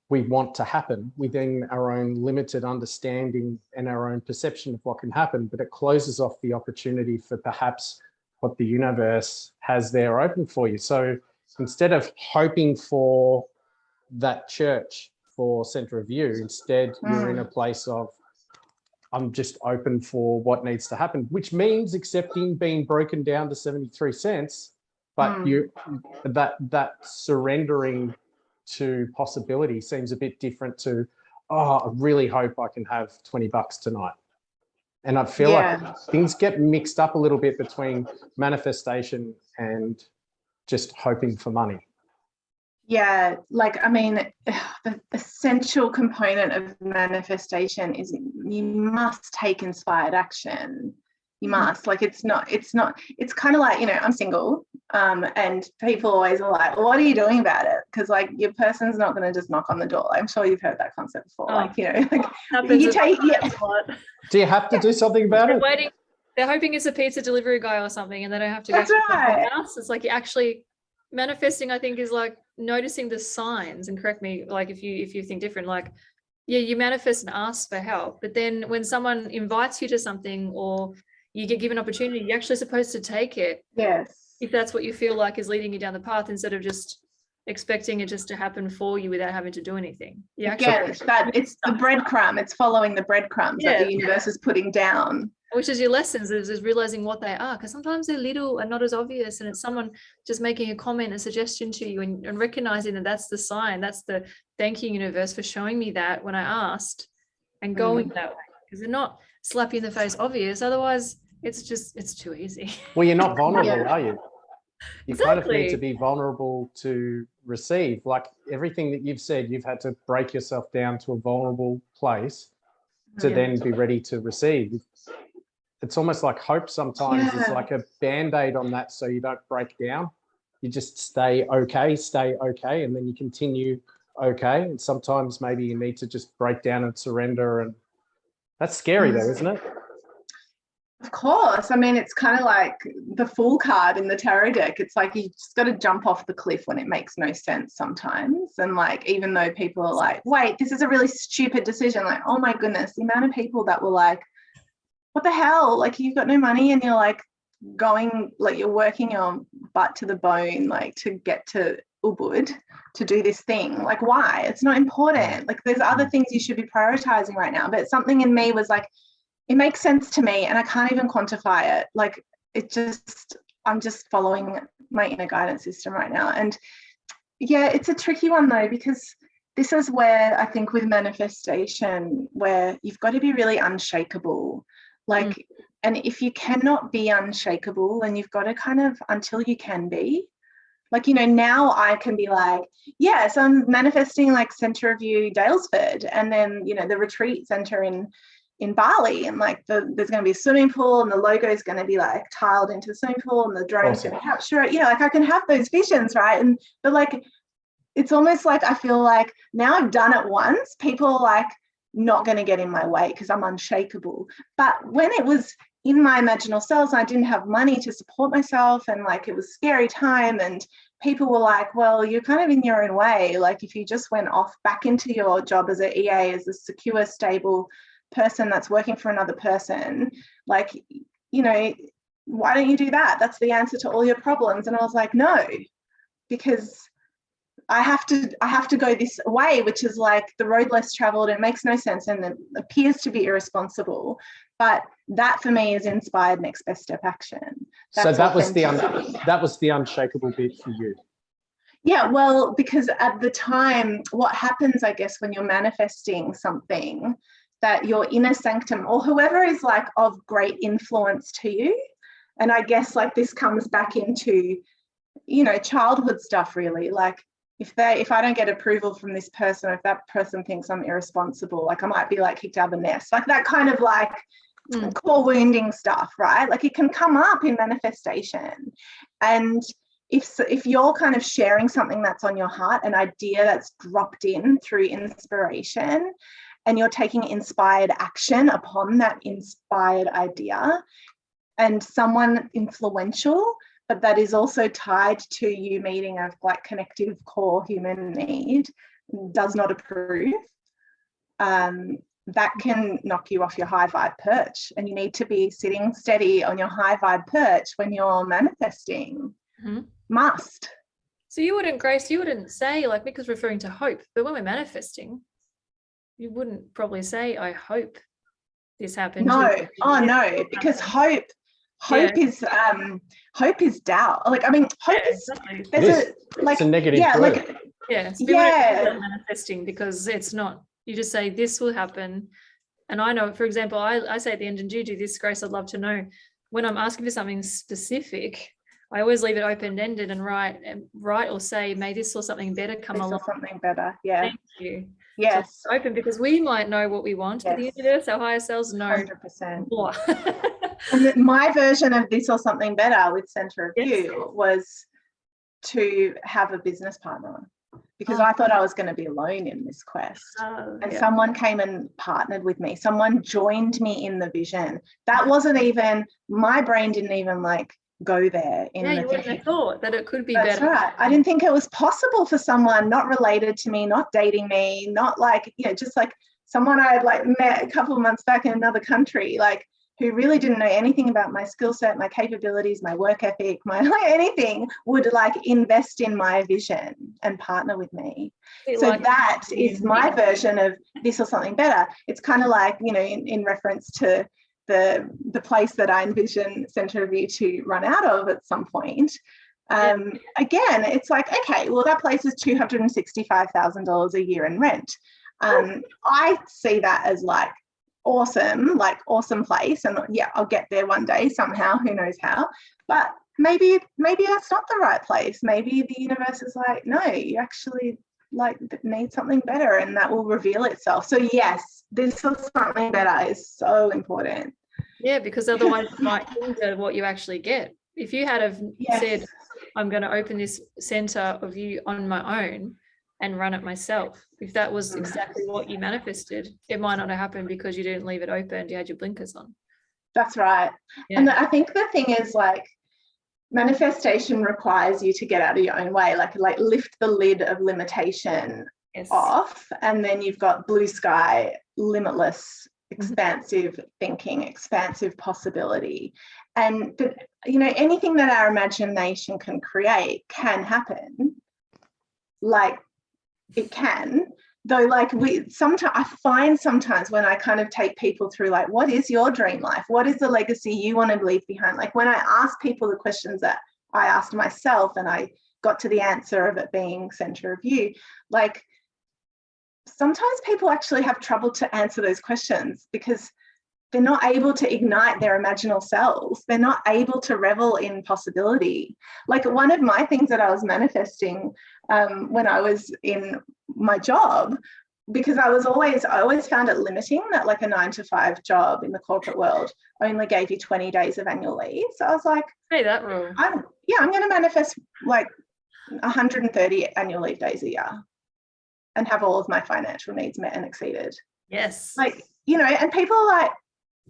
D: we want to happen within our own limited understanding and our own perception of what can happen, but it closes off the opportunity for perhaps what the universe has there open for you. So instead of hoping for that church for center of you, instead you're in a place of, I'm just open for what needs to happen, which means accepting being broken down to 73 cents, but that surrendering to possibility seems a bit different to, I really hope I can have $20 tonight. And I feel like things get mixed up a little bit between manifestation and just hoping for money.
C: Yeah, like, I mean, the essential component of manifestation is you must take inspired action. You must, like, it's kind of like, you know, I'm single, and people always are like, well, what are you doing about it? Because like your person's not going to just knock on the door. I'm sure you've heard that concept before. Like, you know, like you take,
D: do you have to do something about it?
B: Waiting, they're hoping it's a pizza delivery guy or something, and they don't have to
C: That's
B: go
C: right.
B: to the house. It's like you actually manifesting, I think, is like noticing the signs. And correct me, like if you think different, like, yeah, you manifest and ask for help, but then when someone invites you to something, or you get given opportunity, you're actually supposed to take it.
C: Yes.
B: If that's what you feel like is leading you down the path, instead of just expecting it just to happen for you without having to do anything. You
C: Again, it's the breadcrumb. It's following the breadcrumbs that the universe is putting down.
B: Which is your lessons, is realizing what they are, because sometimes they're little and not as obvious, and it's someone just making a comment, a suggestion to you, and recognizing that that's the sign, that's the thank you, universe, for showing me that when I asked, and going that way, because they're not slap you in the face obvious. Otherwise, it's too easy.
D: Well, you're not vulnerable, are you? You kind of need
B: Exactly.
D: to be vulnerable to receive. Like everything that you've said, you've had to break yourself down to a vulnerable place to then be ready to receive. It's almost like hope sometimes is like a band-aid on that, so you don't break down. You just stay okay, and then you continue okay. And sometimes maybe you need to just break down and surrender, and that's scary though, isn't it?
C: Of course. I mean, it's kind of like the Fool card in the tarot deck. It's like you just got to jump off the cliff when it makes no sense sometimes. And like, even though people are like, wait, this is a really stupid decision, like, oh my goodness, the amount of people that were like, what the hell? Like, you've got no money and you're like going, like you're working your butt to the bone, like to get to Ubud to do this thing. Like, why? It's not important. Like, there's other things you should be prioritizing right now. But something in me was like, it makes sense to me and I can't even quantify it. Like, I'm just following my inner guidance system right now. And yeah, it's a tricky one though, because this is where I think with manifestation, where you've got to be really unshakable. Like, and if you cannot be unshakable, then you've got to kind of, until you can be. Like, you know, now I can be like, yes, I'm manifesting like Centre of You Daylesford, and then, you know, the retreat centre in Bali, and like there's going to be a swimming pool and the logo is going to be like tiled into the swimming pool and the drone's going to capture it. You know, like I can have those visions, right? And but like, it's almost like I feel like now I've done it once, people are like not going to get in my way because I'm unshakable. But when it was in my imaginal selves, I didn't have money to support myself, and like it was a scary time, and people were like, well, you're kind of in your own way. Like, if you just went off back into your job as an EA, as a secure, stable person that's working for another person, like, you know, why don't you do that? That's the answer to all your problems. And I was like, no, because I have to go this way, which is like the road less traveled. It makes no sense and it appears to be irresponsible, but that for me is inspired next best step action. That's
D: so that was the unshakable bit for you.
C: Yeah, well, because at the time, what happens, I guess, when you're manifesting something, that your inner sanctum or whoever is like of great influence to you, and I guess like this comes back into, you know, childhood stuff really, like if I don't get approval from this person, if that person thinks I'm irresponsible, like I might be like kicked out of the nest, like that kind of like core wounding stuff, right? Like it can come up in manifestation. And if you're kind of sharing something that's on your heart, an idea that's dropped in through inspiration, and you're taking inspired action upon that inspired idea, and someone influential, but that is also tied to you meeting a like connective core human need, does not approve, that can knock you off your high vibe perch. And you need to be sitting steady on your high vibe perch when you're manifesting. Must.
B: So you wouldn't, Grace, you wouldn't say, like Mick was referring to hope, but when we're manifesting, you wouldn't probably say, I hope this happens.
C: No, no, because hope is doubt. Like, I mean, hope is
D: it's a negative word.
C: Like,
B: manifesting, because it's not, you just say this will happen. And I know, for example, I say at the end, and do this, Grace, I'd love to know, when I'm asking for something specific, I always leave it open-ended and write or say, may this or something better come along.
C: Something better, yeah.
B: Thank you.
C: Yes.
B: So open, because we might know what we want, but the universe, our higher selves know
C: 100%.
B: more.
C: And my version of this or something better with Centre of You was to have a business partner, because I thought I was going to be alone in this quest. And someone came and partnered with me. Someone joined me in the vision. That wasn't even, my brain didn't even like go there. You
B: wouldn't have thought that it could be
C: That's
B: better.
C: Right. I didn't think it was possible for someone not related to me, not dating me, not like, you know, just like someone I had like met a couple of months back in another country, like who really didn't know anything about my skill set, my capabilities, my work ethic, my anything, would like invest in my vision and partner with me. So
B: like
C: that is my version of this or something better. It's kind of like, you know, in reference to the place that I envision Centre of You to run out of at some point. Again, it's like, okay, well, that place is $265,000 a year in rent. I see that as like awesome place, and yeah, I'll get there one day somehow, who knows how, but maybe that's not the right place. Maybe the universe is like, no, you actually like need something better, and that will reveal itself. So yes, this or something better is so important.
B: Yeah, because otherwise it might hinder what you actually get. If you had have said, I'm going to open this Centre of You on my own and run it myself, if that was exactly what you manifested, it might not have happened because you didn't leave it open, you had your blinkers on.
C: That's right. Yeah. And I think the thing is, like, manifestation requires you to get out of your own way, like lift the lid of limitation off, and then you've got blue sky, limitless, expansive thinking, expansive possibility. And you know, anything that our imagination can create can happen. Like, it can, though, like I find sometimes when I kind of take people through, like, what is your dream life? What is the legacy you want to leave behind? Like, when I ask people the questions that I asked myself and I got to the answer of it being Centre of You, like, sometimes people actually have trouble to answer those questions because they're not able to ignite their imaginal selves. They're not able to revel in possibility. Like, one of my things that I was manifesting when I was in my job, because I always found it limiting that, like, a 9-to-5 job in the corporate world only gave you 20 days of annual leave. So I was like,
B: hey, that rule.
C: I'm going to manifest like 130 annual leave days a year and have all of my financial needs met and exceeded.
B: Yes.
C: Like, you know, and people are like,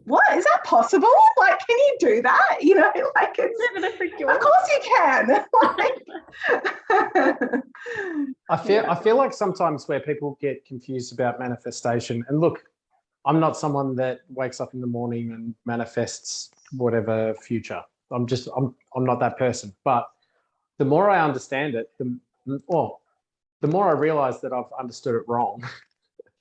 C: what, is that possible? Like, can you do that? You know, like, it's, of course you can. Like,
D: I feel like sometimes where people get confused about manifestation, and look, I'm not someone that wakes up in the morning and manifests whatever future. I'm not that person. But the more I understand it, the more I realize that I've understood it wrong,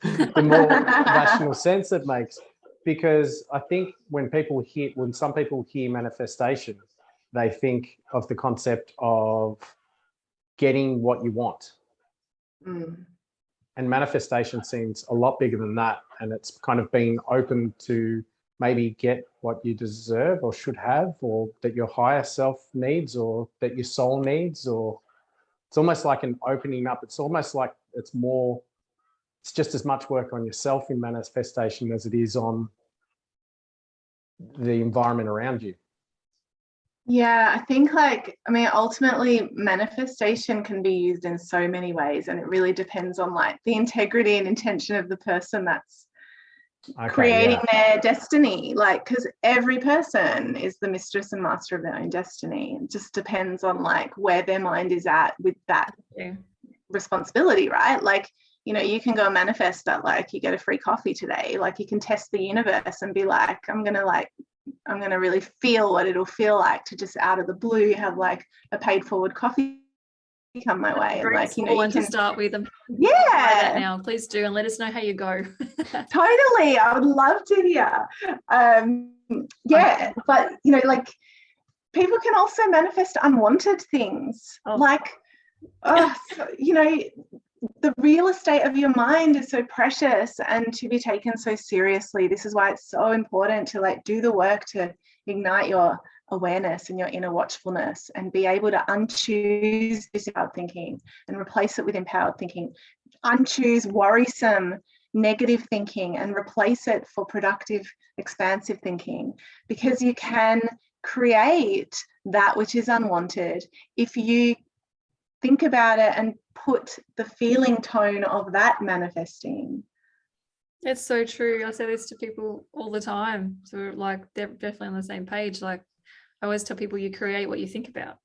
D: the more rational sense it makes. Because I think when some people hear manifestation, they think of the concept of getting what you want. And manifestation seems a lot bigger than that. And it's kind of being open to maybe get what you deserve or should have, or that your higher self needs, or that your soul needs, or it's almost like an opening up. It's almost like it's just as much work on yourself in manifestation as it is on the environment around you.
C: Yeah, I think, like, I mean, ultimately manifestation can be used in so many ways, and it really depends on, like, the integrity and intention of the person that's creating their destiny. Like, because every person is the mistress and master of their own destiny. It just depends on, like, where their mind is at with that responsibility, right? Like, you know, you can go and manifest that, like, you get a free coffee today. Like, you can test the universe and be like, I'm going to really feel what it'll feel like to just out of the blue have, like, a paid forward coffee come my way. And, like, you know, you can
B: start with them.
C: Yeah.
B: That now, please do, and let us know how you go.
C: Totally. I would love to hear. Yeah, but, you know, like, people can also manifest unwanted things. Like, you know, the real estate of your mind is so precious and to be taken so seriously. This is why it's so important to, like, do the work to ignite your awareness and your inner watchfulness and be able to unchoose disempowered thinking and replace it with empowered thinking. Unchoose worrisome, negative thinking and replace it for productive, expansive thinking, because you can create that which is unwanted if you think about it and put the feeling tone of that manifesting.
B: It's so true. I say this to people all the time. So, like, they're definitely on the same page. Like, I always tell people, you create what you think about.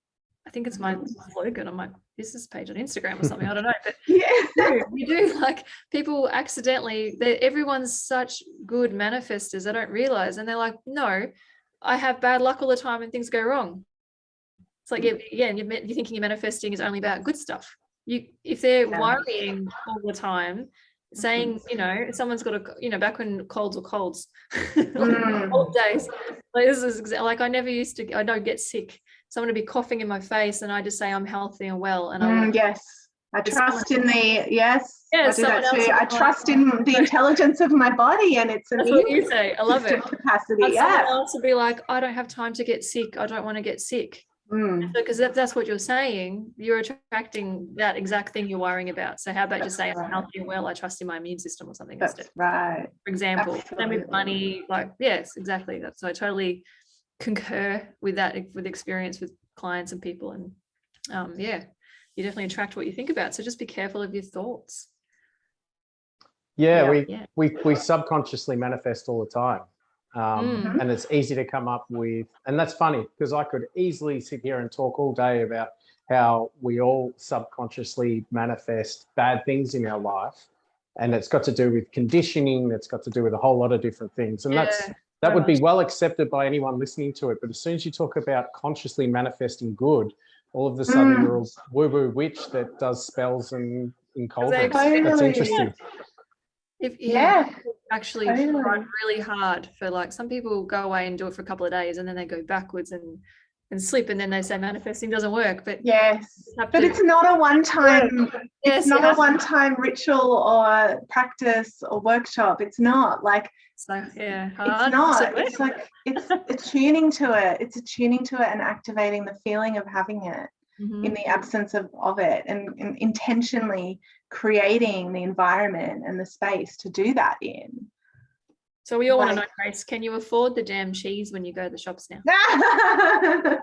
B: I think it's my slogan on my business page on Instagram or something. I don't know, but
C: Yeah.
B: you do like people accidentally. Everyone's such good manifestors. They don't realize, and they're like, no, I have bad luck all the time and things go wrong. It's like, again, you're thinking you're manifesting is only about good stuff. If they're worrying all the time, saying, someone's got back when colds were colds, old days, like this is like I don't get sick. Someone would be coughing in my face and I just say I'm healthy and well. And
C: yes, I trust in the, yes,
B: yeah,
C: I do that too. I trust in the intelligence of my body and its
B: that's what you say. I love it.
C: Capacity.
B: And someone else would be like, I don't have time to get sick. I don't want to get sick. Because that's what you're saying, you're attracting that exact thing you're worrying about. So how about just saying I'm healthy and well, I trust in my immune system or something instead.
C: Right.
B: For example, same with money, like, yes, exactly. So I totally concur with that, with experience with clients and people. And you definitely attract what you think about. So just be careful of your thoughts.
D: We subconsciously manifest all the time. And it's easy to come up with, and that's funny because I could easily sit here and talk all day about how we all subconsciously manifest bad things in our life, and it's got to do with conditioning, that's got to do with a whole lot of different things, and that would be well accepted by anyone listening to it. But as soon as you talk about consciously manifesting good, all of a sudden you're a woo-woo witch that does spells and in cauldrons. That's interesting.
B: Actually try really hard for, like, some people go away and do it for a couple of days and then they go backwards and slip, and then they say manifesting doesn't work. But
C: but it's not a one-time it's not a one-time ritual or practice or workshop. It's not like
B: it's not
C: it's like it's attuning to it. It's attuning to it and activating the feeling of having it in the absence of it, and intentionally creating the environment and the space to do that in.
B: So we all want to know, Grace, can you afford the damn cheese when you go to the shops now?
C: I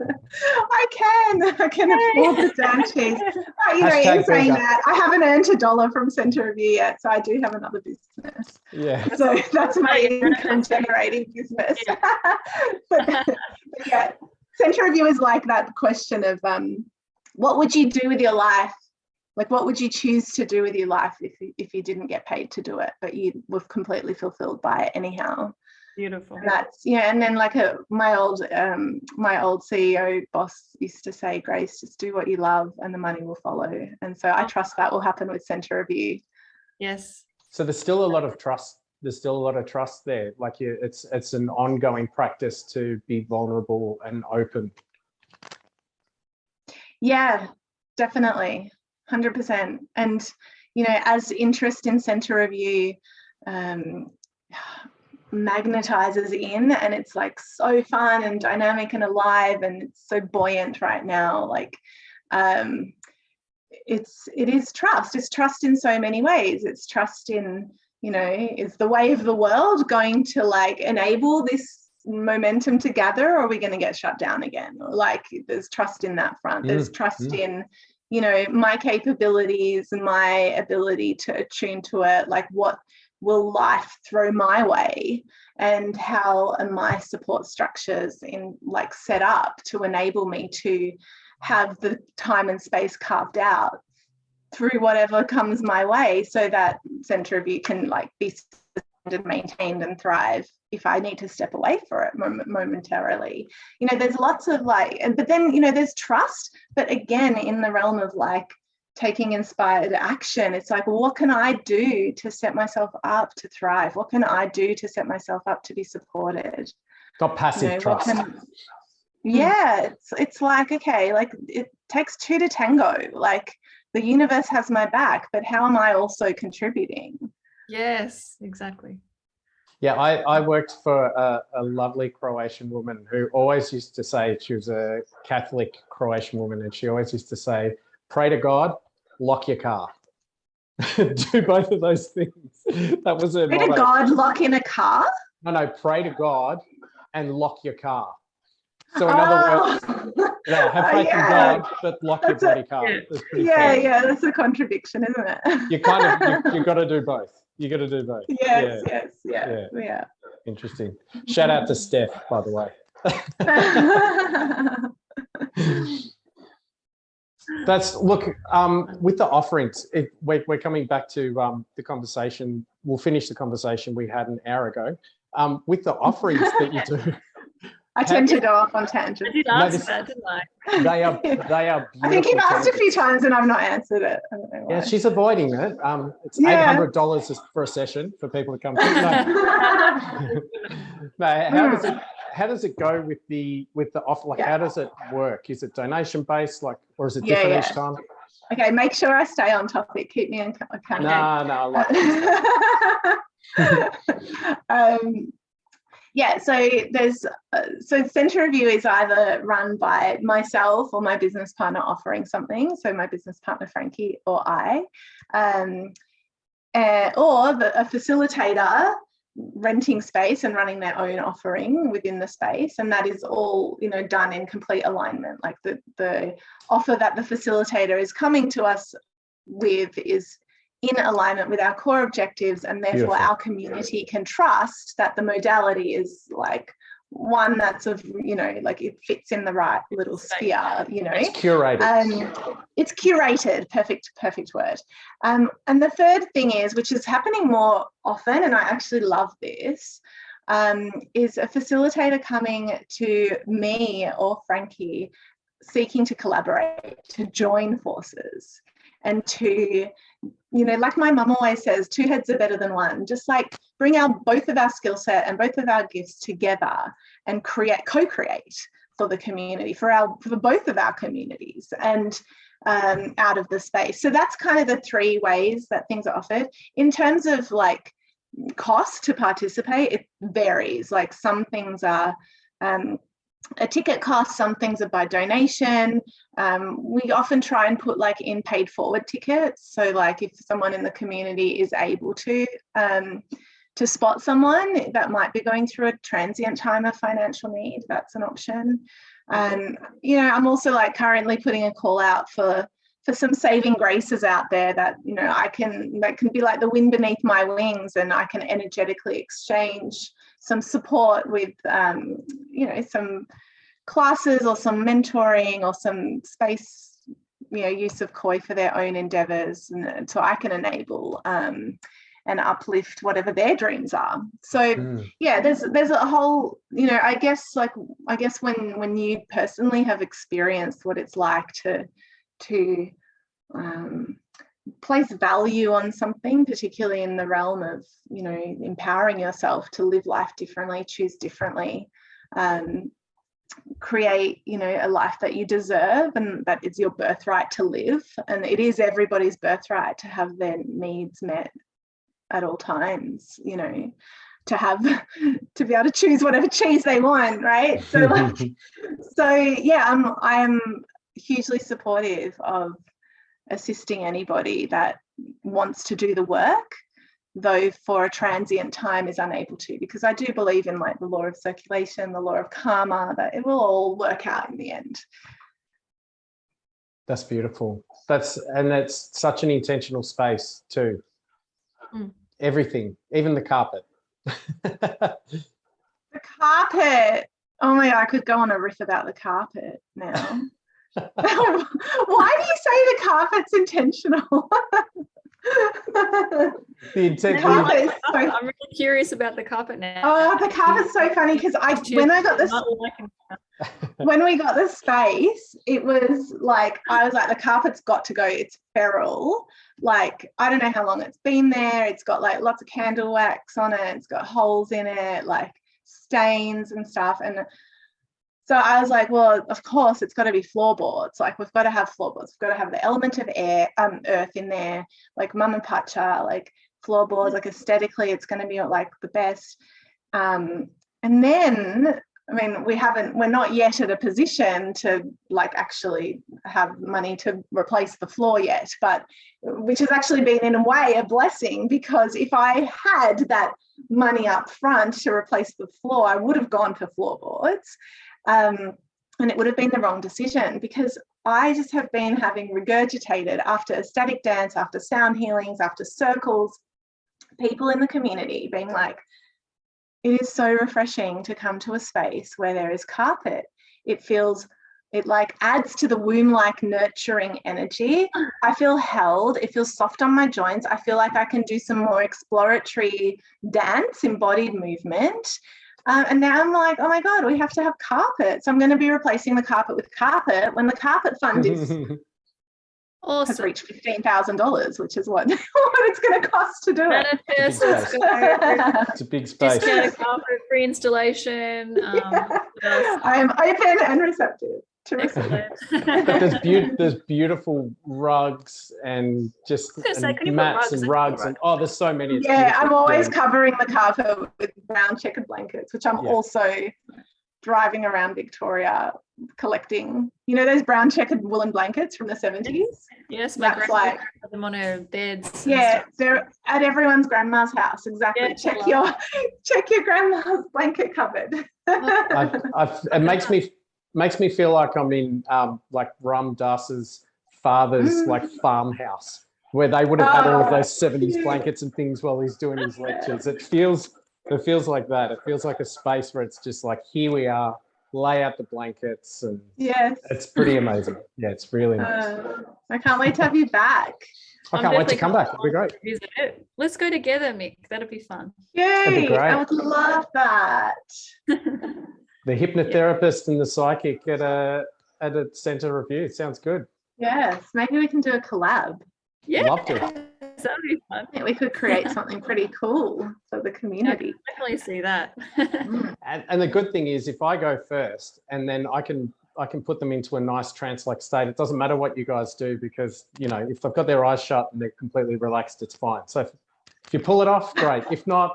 C: can afford the damn cheese. But, in saying that, I haven't earned $1 from Centre of You yet, so I do have another business.
D: Yeah.
C: So that's my income generating business. but Centre of You is like that question of what would you do with your life? Like, what would you choose to do with your life if you didn't get paid to do it, but you were completely fulfilled by it anyhow?
B: Beautiful.
C: And that's and then like my old CEO boss used to say, Grace, just do what you love and the money will follow. And so I trust that will happen with Centre of You.
B: Yes.
D: So there's still a lot of trust. There's still a lot of trust there. Like it's an ongoing practice to be vulnerable and open. Yeah,
C: definitely. 100%. And as interest in Centre of You magnetizes in, and it's like so fun and dynamic and alive, and it's so buoyant right now, like it is trust. It's trust in so many ways. It's trust in, is the way of the world going to like enable this momentum to gather, or are we going to get shut down again? Or like there's trust in that front. There's trust in my capabilities and my ability to attune to it. Like, what will life throw my way, and how are my support structures set up to enable me to have the time and space carved out through whatever comes my way, so that Centre of You can be and maintained and thrive if I need to step away for it momentarily. There's lots of but then there's trust, but again in the realm of taking inspired action. It's like, well, what can I do to set myself up to thrive? What can I do to set myself up to be supported?
D: Got passive trust.
C: It's like, okay, it takes two to tango. The universe has my back, but how am I also contributing?
B: Yes, exactly.
D: Yeah, I worked for a lovely Croatian woman who always used to say, she was a Catholic Croatian woman, and she always used to say, pray to God, lock your car. Do both of those things. That was her
C: motto.
D: Pray
C: to God, lock in a car?
D: No, pray to God and lock your car. So in other words, have faith in God, but lock your bloody car.
C: That's a contradiction, isn't it?
D: You got to do both. You got to do both.
C: Yes.
D: Interesting. Shout out to Steph, by the way. That's look with the offerings. We're coming back to the conversation. We'll finish the conversation we had an hour ago. With the offerings that you do,
C: I tend to go off on tangents.
B: I did ask that, didn't I?
D: They are beautiful.
C: I think you've asked a few
D: tangents.
C: times and I've not answered it. I don't know why.
D: Yeah, she's avoiding it. It's $800 for a session for people to come to. No, how does it go with the offer? Like, how does it work? Is it donation based, like, or is it different each time?
C: Okay, make sure I stay on topic. Keep me accountable.
D: No, I like it.
C: Yeah, so there's so Centre of You is either run by myself or my business partner offering something. So my business partner Frankie or I, or a facilitator renting space and running their own offering within the space, and that is all, you know, done in complete alignment. Like the offer that the facilitator is coming to us with is in alignment with our core objectives, and therefore our community can trust that the modality is like one that's of, you know, like it fits in the right little sphere, you know.
D: It's curated.
C: It's curated, perfect word. And the third thing is, which is happening more often, and I actually love this, is a facilitator coming to me or Frankie seeking to collaborate, to join forces, and to, you know, like my mum always says, two heads are better than one. Just like bring both of our skill set and both of our gifts together and co-create for the community, for both of our communities, and out of the space. So that's kind of the three ways that things are offered. In terms of like cost to participate, it varies. Like some things are a ticket cost, some things are by donation. We often try and put like in paid forward tickets. So like if someone in the community is able to spot someone that might be going through a transient time of financial need, that's an option. You know, I'm also like currently putting a call out for some saving graces out there that, you know, that can be like the wind beneath my wings, and I can energetically exchange some support with, you know, some classes or some mentoring or some space, you know, use of COI for their own endeavors, and so I can enable and uplift whatever their dreams are. So yeah, there's a whole, you know, I guess when you personally have experienced what it's like to place value on something, particularly in the realm of, you know, empowering yourself to live life differently, choose differently, create, you know, a life that you deserve and that is your birthright to live. And it is everybody's birthright to have their needs met at all times, you know, to be able to choose whatever cheese they want, right? So like, so yeah, I am hugely supportive of assisting anybody that wants to do the work, though for a transient time is unable to, because I do believe in like the law of circulation, the law of karma, that it will all work out in the end.
D: That's beautiful. That's such an intentional space too. Everything, even the carpet.
C: The carpet. Oh my God, I could go on a riff about the carpet now. Why do you say the carpet's intentional?
B: I'm really curious about the carpet now.
C: Oh, the carpet's so funny because when we got the space, it was like, I was like, the carpet's got to go. It's feral. Like, I don't know how long it's been there. It's got like lots of candle wax on it. It's got holes in it, like stains and stuff. And so I was like, well, of course, it's got to be floorboards. Like, we've got to have floorboards. We've got to have the element of earth in there, like mama pacha, like floorboards. Like aesthetically, it's going to be like the best. And then, I mean, we're not yet at a position to like actually have money to replace the floor yet, but which has actually been in a way a blessing, because if I had that money up front to replace the floor, I would have gone for floorboards. And it would have been the wrong decision, because I just have been having regurgitated after ecstatic dance, after sound healings, after circles, people in the community being like, it is so refreshing to come to a space where there is carpet. It feels It like adds to the womb-like nurturing energy. I feel held. It feels soft on my joints. I feel like I can do some more exploratory dance, embodied movement. And now I'm like, oh my God, we have to have carpet. So I'm going to be replacing the carpet with carpet when the carpet fund has
B: Awesome.
C: reached $15,000, which is what it's going to cost to do it.
B: Manifest,
D: It's a big
B: let's go.
D: It's a big space.
B: Discounted carpet, free installation. What else?
C: I am open and receptive to receive.
B: Excellent.
D: But there's beautiful rugs and just
B: I was gonna say,
D: and
B: can you put
D: mats
B: rugs
D: and
B: in
D: rugs
B: the
D: and there's so many. It's
C: Yeah,
D: beautiful.
C: I'm always
D: Yeah.
C: covering the carpet with brown checkered blankets, which I'm
D: Yeah.
C: also driving around Victoria collecting. You know those brown checkered woolen blankets from the 70s?
B: Yes, my
C: That's
B: grandma
C: like-
B: had them on her beds. and
C: Yeah,
B: stuff.
C: they're at everyone's grandma's house. Exactly.
B: Yeah,
C: check
B: I
C: your grandma's blanket cupboard.
D: It makes me feel like I'm in like Ram Dass's father's like farmhouse, where they would have had all of those 70s
C: cute.
D: blankets and things while he's doing his lectures. It feels like that. It feels like a space where it's just like, here we are, lay out the blankets, and
C: Yes.
D: it's pretty amazing. Yeah, it's really nice.
C: I can't wait to have you back.
D: I
B: I'm
D: can't wait to
B: definitely
D: come back. It'd be great.
B: to visit it. Let's go together, Mick. That'd be fun.
C: Yay!
D: great.
C: I would love that.
D: The hypnotherapist and the psychic at a centre review. Sounds good.
C: Yes, maybe we can do a collab.
B: Yeah,
D: Love to.
B: that'd be fun.
C: I think we could create something pretty cool for the
B: I
C: community.
B: can definitely see that.
C: Mm.
D: And the good thing is, if I go first, and then I can put them into a nice trance-like state. It doesn't matter what you guys do, because if they've got their eyes shut and they're completely relaxed, it's fine. So if you pull it off, great. If not,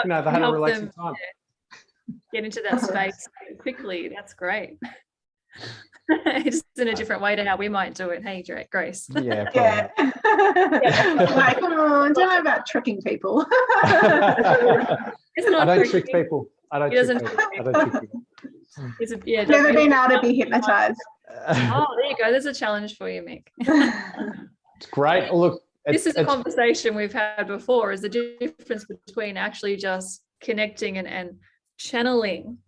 D: they had a
B: Help
D: relaxing
B: them,
D: time.
B: Get into that space quickly. That's great. Just in a different way to how we might do it. Hey, Grace.
D: Yeah.
C: Yeah.
D: Probably.
C: Like, don't know about tricking people.
B: It's
D: I
B: not
D: don't
B: tricky.
D: trick people. I don't
B: He
D: trick
B: doesn't
D: people. I don't trick people.
B: It's
C: Never
B: definitely-
C: been able to be hypnotized.
B: Oh, there you go. There's a challenge for you, Mick.
D: It's great. Oh, look,
B: This is a
D: it's-
B: conversation we've had before, is the difference between actually just connecting and channeling,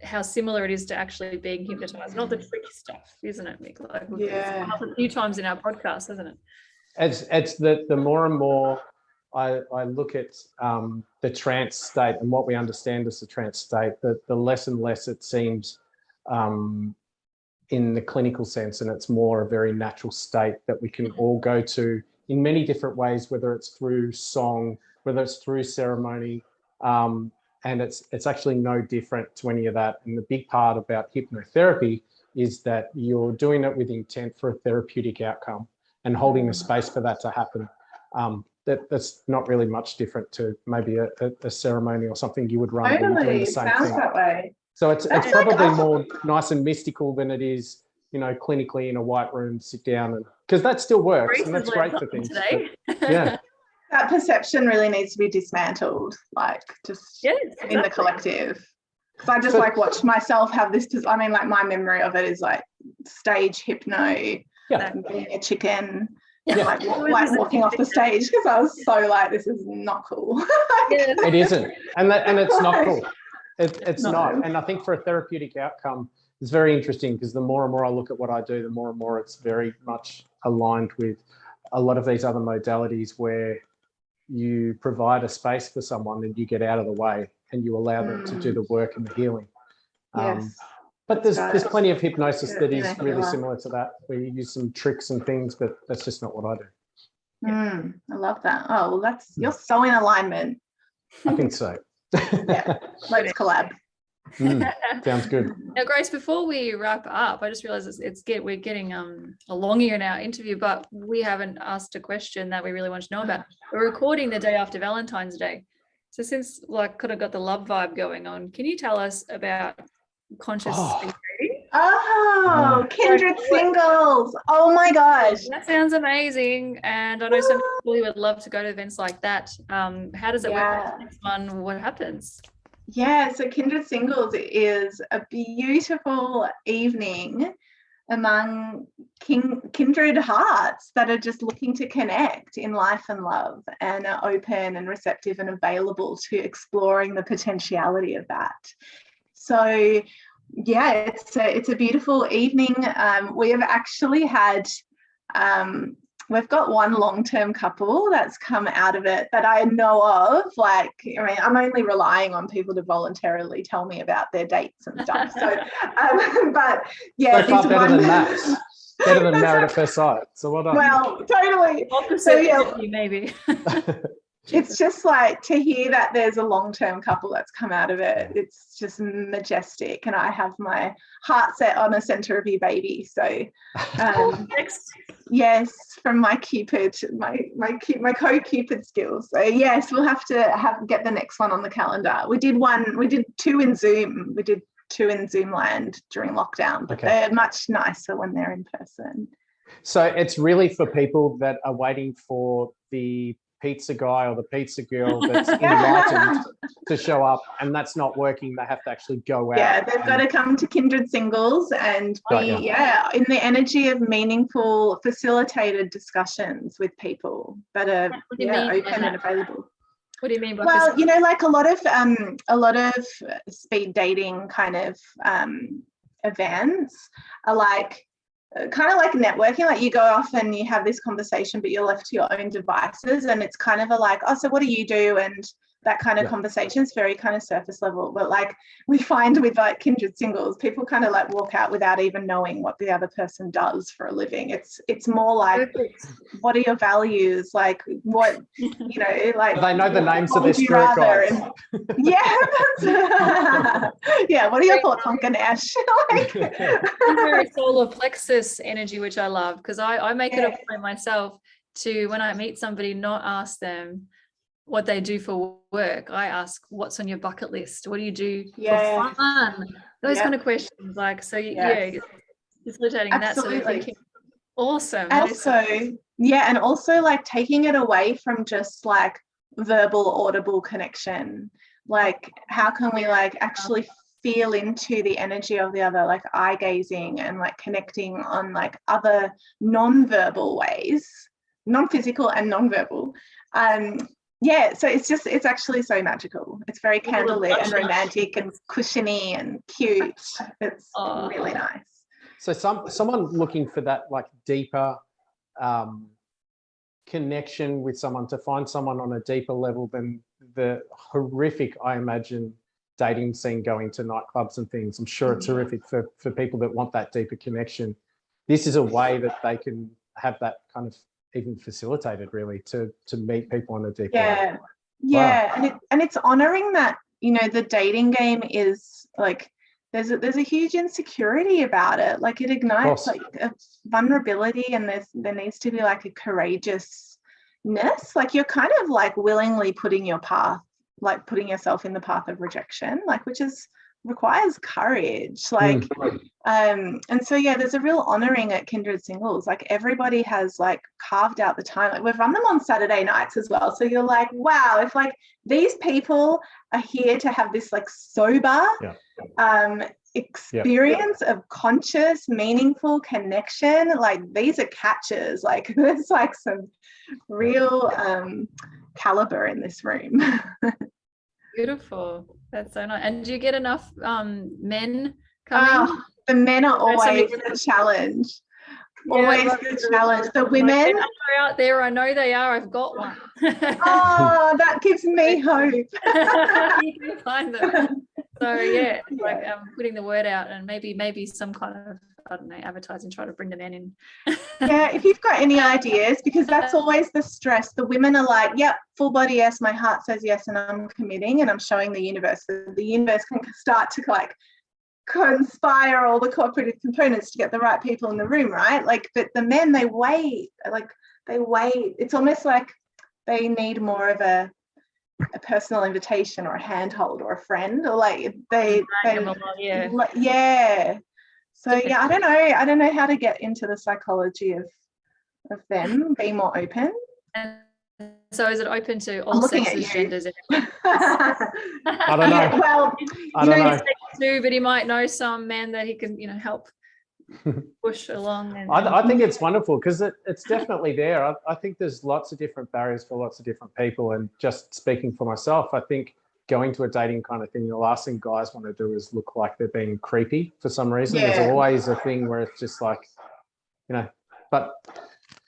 B: how similar it is to actually being hypnotized, not the tricky stuff, isn't it, Mick? Like,
C: Yeah.
B: it's come up a few times in our podcast, hasn't it?
D: it's the more and more I look at the trance state and what we understand as the trance state, the less and less it seems in the clinical sense, and it's more a very natural state that we can all go to in many different ways, whether it's through song, whether it's through ceremony, and it's actually no different to any of that. And the big part about hypnotherapy is that you're doing it with intent for a therapeutic outcome and holding the space for that to happen. That's not really much different to maybe a ceremony or something you would run where you're doing
C: Totally.
D: the
C: It
D: same
C: sounds
D: thing.
C: that way.
D: So it's
C: That's
D: probably
C: like-
D: more nice and mystical than it is, clinically in a white room, sit down, and because that still works,
B: Grace
D: and that's
B: has
D: great
B: learned
D: for things.
B: something
D: but yeah,
C: That perception really needs to be dismantled, like just
B: Yes,
C: in the
B: exactly.
C: collective. Because I just
D: So-
C: like watch myself have this. Like my memory of it is like stage hypno,
D: yeah,
C: being a chicken,
D: Yeah.
C: like walking off the stage, because I was so like, this is not cool.
B: Yes.
D: it isn't, and it's not cool. It's
C: No.
D: not, and I think for a therapeutic outcome, it's very interesting, because the more and more I look at what I do, the more and more it's very much aligned with a lot of these other modalities where you provide a space for someone and you get out of the way and you allow them to do the work and the healing.
C: Yes.
D: But there's
C: Right.
D: plenty of hypnosis that is
C: Yeah,
D: really
C: yeah.
D: similar to that, where you use some tricks and things, but that's just not what I do.
C: I love that. Oh, well, you're so in alignment.
D: I think so.
C: Yeah. Let's collab.
D: Sounds good.
B: Now, Grace, before we wrap up, I just realized we're getting along here in our interview, but we haven't asked a question that we really want to know about. We're recording the day after Valentine's Day. So since could have got the love vibe going on, can you tell us about conscious
D: Oh.
B: speed reading?
C: Oh, kindred singles. Oh my gosh.
B: That sounds amazing. And I know so many people who would love to go to events like that. How does it
C: Yeah.
B: work? Next one, what happens?
C: Yeah, so Kindred Singles is a beautiful evening among kindred hearts that are just looking to connect in life and love, and are open and receptive and available to exploring the potentiality of that. So Yeah, it's a beautiful evening. We have actually had we've got one long-term couple that's come out of it that I know of. Like, I mean, I'm only relying on people to voluntarily tell me about their dates and stuff. So, but yeah,
D: So far
C: this
D: better
C: one,
D: than that. Better than Married at First Sight. So well done.
C: well, totally.
B: Opposite
C: So yeah,
B: energy, maybe.
C: it's just like to hear that there's a long-term couple that's come out of it. It's just majestic, and I have my heart set on a center of your baby. So yes, from my Cupid, my co-Cupid skills. So yes, we'll have to get the next one on the calendar. We did two in Zoom. We did two in Zoom land during lockdown, but they're much nicer when they're in person.
D: So it's really for people that are waiting for the pizza guy or the pizza girl that's enlightened to show up, and that's not working. They have to actually go out.
C: Yeah, they've got to come to Kindred Singles and be in the energy of meaningful, facilitated discussions with people that are open and available.
B: What do you mean by
C: well, you know, like a lot of speed dating kind of events are like kind of like networking, like you go off and you have this conversation but you're left to your own devices, and it's kind of a like, oh, so what do you do, and that kind of conversation is very kind of surface level. But like we find with like Kindred Singles, people kind of like walk out without even knowing what the other person does for a living. It's more like, what are your values, like what, you know, like
D: they know the names of their spirit guides.
C: Yeah, what are your thoughts on Ganesh? Like,
B: very solar plexus energy, which I love, because I make it a point myself to, when I meet somebody, not ask them what they do for work. I ask, what's on your bucket list? What do you do for fun? Those kind of questions. Like, so facilitating that sort of thinking. Awesome.
C: Also, and also like taking it away from just like verbal audible connection. Like, how can we like actually feel into the energy of the other, like eye gazing and like connecting on like other non-verbal ways, non-physical and non-verbal. So it's actually so magical. It's very candlelit and romantic and cushiony and cute. It's really nice.
D: So someone looking for that like deeper connection with someone, to find someone on a deeper level than the horrific, I imagine, dating scene, going to nightclubs and things. I'm sure it's horrific for people that want that deeper connection. This is a way that they can have that kind of even facilitated, really, to meet people on a deeper level.
C: Wow. And it's honoring that, you know, the dating game is like, there's a huge insecurity about it. Like, it ignites like a vulnerability, and there needs to be like a courageousness. Like, you're kind of like willingly putting yourself in the path of rejection, like, which requires courage. Like, and so there's a real honoring at Kindred Singles. Like, everybody has like carved out the time. Like, we've run them on Saturday nights as well. So you're like, wow, if like these people are here to have this like sober experience of conscious, meaningful connection, like these are catches. Like, there's like some real caliber in this room.
B: Beautiful. That's so nice. And do you get enough men coming?
C: The men are always the challenge. Always the challenge. The women
B: are out there. I know they are. I've got one.
C: That gives me hope.
B: You can find them. So like putting the word out, and maybe some kind of, I don't know, advertising, try to bring the men in.
C: If you've got any ideas, because that's always the stress. The women are like, yep, full body yes, my heart says yes, and I'm committing, and I'm showing the universe. The universe can start to like conspire all the cooperative components to get the right people in the room, right? Like, but the men, they wait. It's almost like they need more of a personal invitation or a handhold or a friend, or like they So I don't know how to get into the psychology of them being more open.
B: And so is it open to all sexes, genders?
D: I don't know.
C: Well,
D: I don't know.
B: Too, but he might know some men that he can, help push along.
D: I think it's wonderful, because it's definitely there. I think there's lots of different barriers for lots of different people. And just speaking for myself, I think going to a dating kind of thing, the last thing guys want to do is look like they're being creepy for some reason.
C: Yeah.
D: There's always a thing where it's just like, but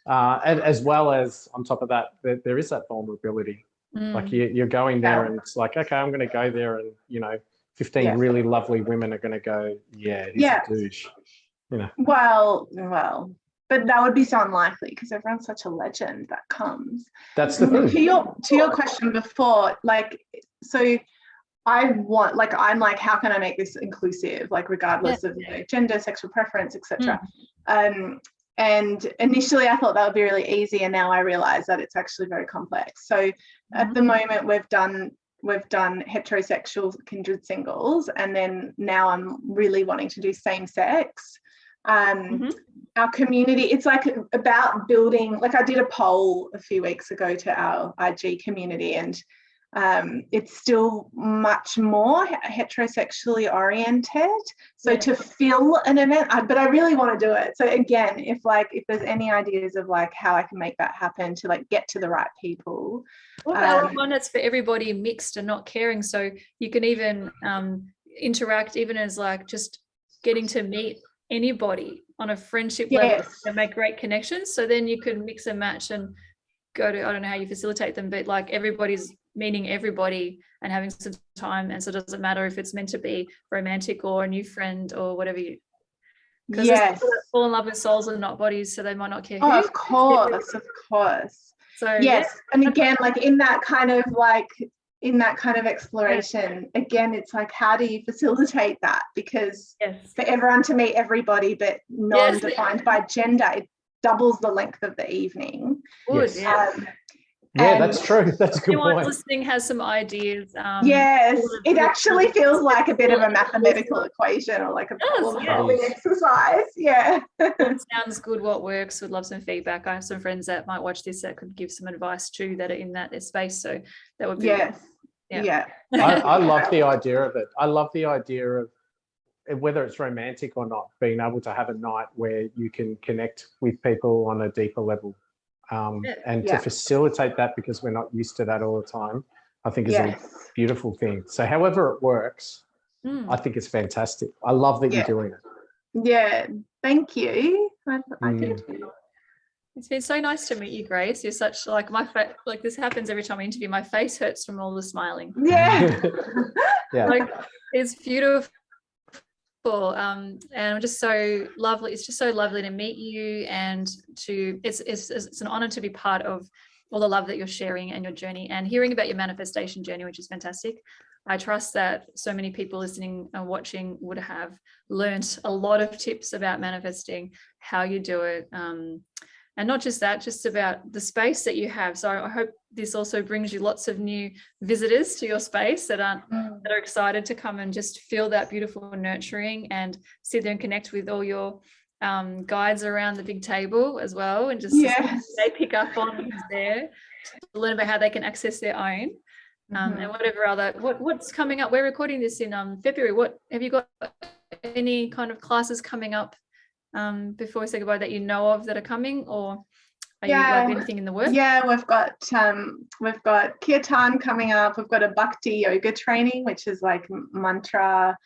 D: and as well as on top of that, there is that vulnerability. Like you're going there and it's like, okay, I'm going to go there and, 15 really lovely women are going to go, yeah, he's a douche.
C: Well, but that would be so unlikely because everyone's such a legend that comes.
D: That's the thing.
C: To your question before, like, so I'm like, how can I make this inclusive, like regardless of gender, sexual preference, etc. And initially I thought that would be really easy, and now I realize that it's actually very complex. So at the moment we've done heterosexual kindred singles, and then now I'm really wanting to do same sex. Our community, it's like about building, like I did a poll a few weeks ago to our IG community, and it's still much more heterosexually oriented. So to fill an event, but I really want to do it. So again, if there's any ideas of like how I can make that happen to like get to the right people.
B: Well, one that's for everybody, mixed and not caring. So you can even interact even as like just getting to meet anybody on a friendship level and make great connections. So then you can mix and match and go to, I don't know how you facilitate them, but like everybody's meeting everybody and having some time. And so it doesn't matter if it's meant to be romantic or a new friend or whatever because fall in love with souls and not bodies, so they might not care.
C: Of course. So and again, like in that kind of exploration, again, it's like, how do you facilitate that? Because for everyone to meet everybody, but non-defined by gender, it doubles the length of the evening.
D: That's true. That's a good
B: anyone
D: point.
B: listening has some ideas.
C: It actually feels like a bit of a mathematical equation or like a problem-solving exercise.
B: It sounds good. What works? Would love some feedback. I have some friends that might watch this that could give some advice too, that are in that space. So that would be
D: I love the idea of it. I love the idea of whether it's romantic or not, being able to have a night where you can connect with people on a deeper level. And to facilitate that, because we're not used to that all the time, I think is a beautiful thing. So however it works, I think it's fantastic. I love that you're doing it.
C: Thank you. I think
B: it's been so nice to meet you, Grace. You're such like like this happens every time I interview. My face hurts from all the smiling. Like it's beautiful. And I'm just so lovely. It's just so lovely to meet you, and it's an honor to be part of all the love that you're sharing and your journey and hearing about your manifestation journey, which is fantastic. I trust that so many people listening and watching would have learned a lot of tips about manifesting, how you do it, and not just that, just about the space that you have. So I hope this also brings you lots of new visitors to your space that are excited to come and just feel that beautiful nurturing and sit there and connect with all your guides around the big table as well, and just they pick up on who's there to learn about how they can access their own. And whatever other what's coming up. We're recording this in February. What have you got? Any kind of classes coming up before we say goodbye that you know of that are coming, or are you like anything in the works?
C: We've got kirtan coming up. We've got a bhakti yoga training, which is like mantra.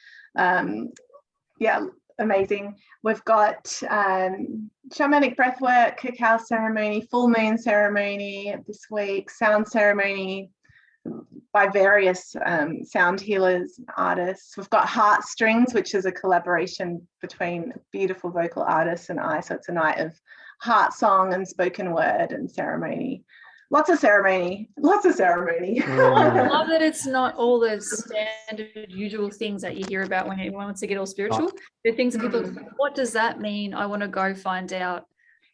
C: Amazing. We've got shamanic breathwork, cacao ceremony, full moon ceremony this week, sound ceremony by various sound healers and artists. We've got Heartstrings, which is a collaboration between beautiful vocal artists and I. So it's a night of heart song and spoken word and ceremony. Lots of ceremony.
B: I love that it's not all the standard usual things that you hear about when everyone wants to get all spiritual. The things that people, what does that mean? I want to go find out.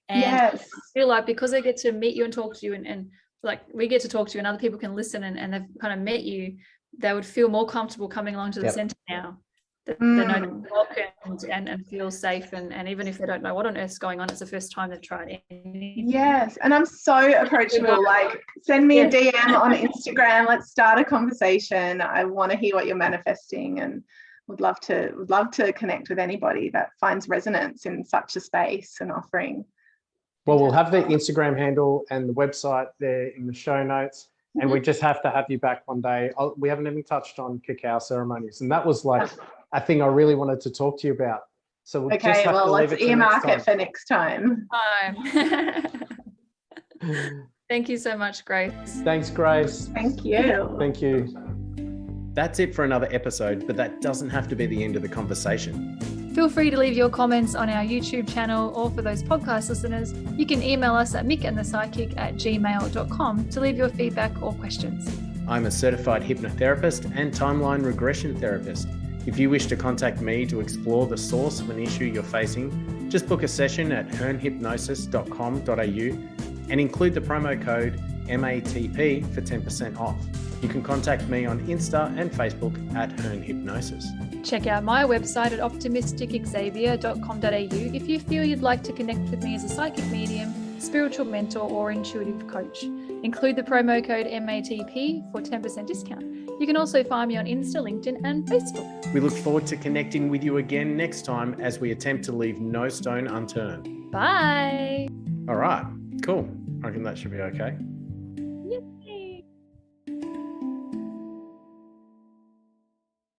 B: And I feel like because they get to meet you and talk to you and like we get to talk to you and other people can listen and they've kind of met you, they would feel more comfortable coming along to the centre now. They know they're welcomed and feel safe, and even if they don't know what on earth's going on, it's the first time they've tried anything.
C: And I'm so approachable. Like send me a DM on Instagram, let's start a conversation. I want to hear what you're manifesting, and would love to connect with anybody that finds resonance in such a space and offering.
D: Well, we'll have the Instagram handle and the website there in the show notes. And we just have to have you back one day. We haven't even touched on cacao ceremonies. And that was like a thing I really wanted to talk to you about. So we'll just
C: Okay,
D: have
C: well,
D: to leave
C: let's
D: it to
C: earmark
D: next
C: it for next time.
B: Thank you so much, Grace.
D: Thanks, Grace.
C: Thank you.
D: Thank you.
A: That's it for another episode, but that doesn't have to be the end of the conversation.
B: Feel free to leave your comments on our YouTube channel, or for those podcast listeners, you can email us at mickandthepsychic@gmail.com to leave your feedback or questions.
A: I'm a certified hypnotherapist and timeline regression therapist. If you wish to contact me to explore the source of an issue you're facing, just book a session at hearnhypnosis.com.au and include the promo code MATP for 10% off. You can contact me on Insta and Facebook at hearnhypnosis.
B: Check out my website at optimisticxavier.com.au if you feel you'd like to connect with me as a psychic medium, spiritual mentor, or intuitive coach. Include the promo code MATP for 10% discount. You can also find me on Insta, LinkedIn, and Facebook.
A: We look forward to connecting with you again next time as we attempt to leave no stone unturned.
B: Bye.
A: All right, cool. I reckon that should be okay.
B: Yep.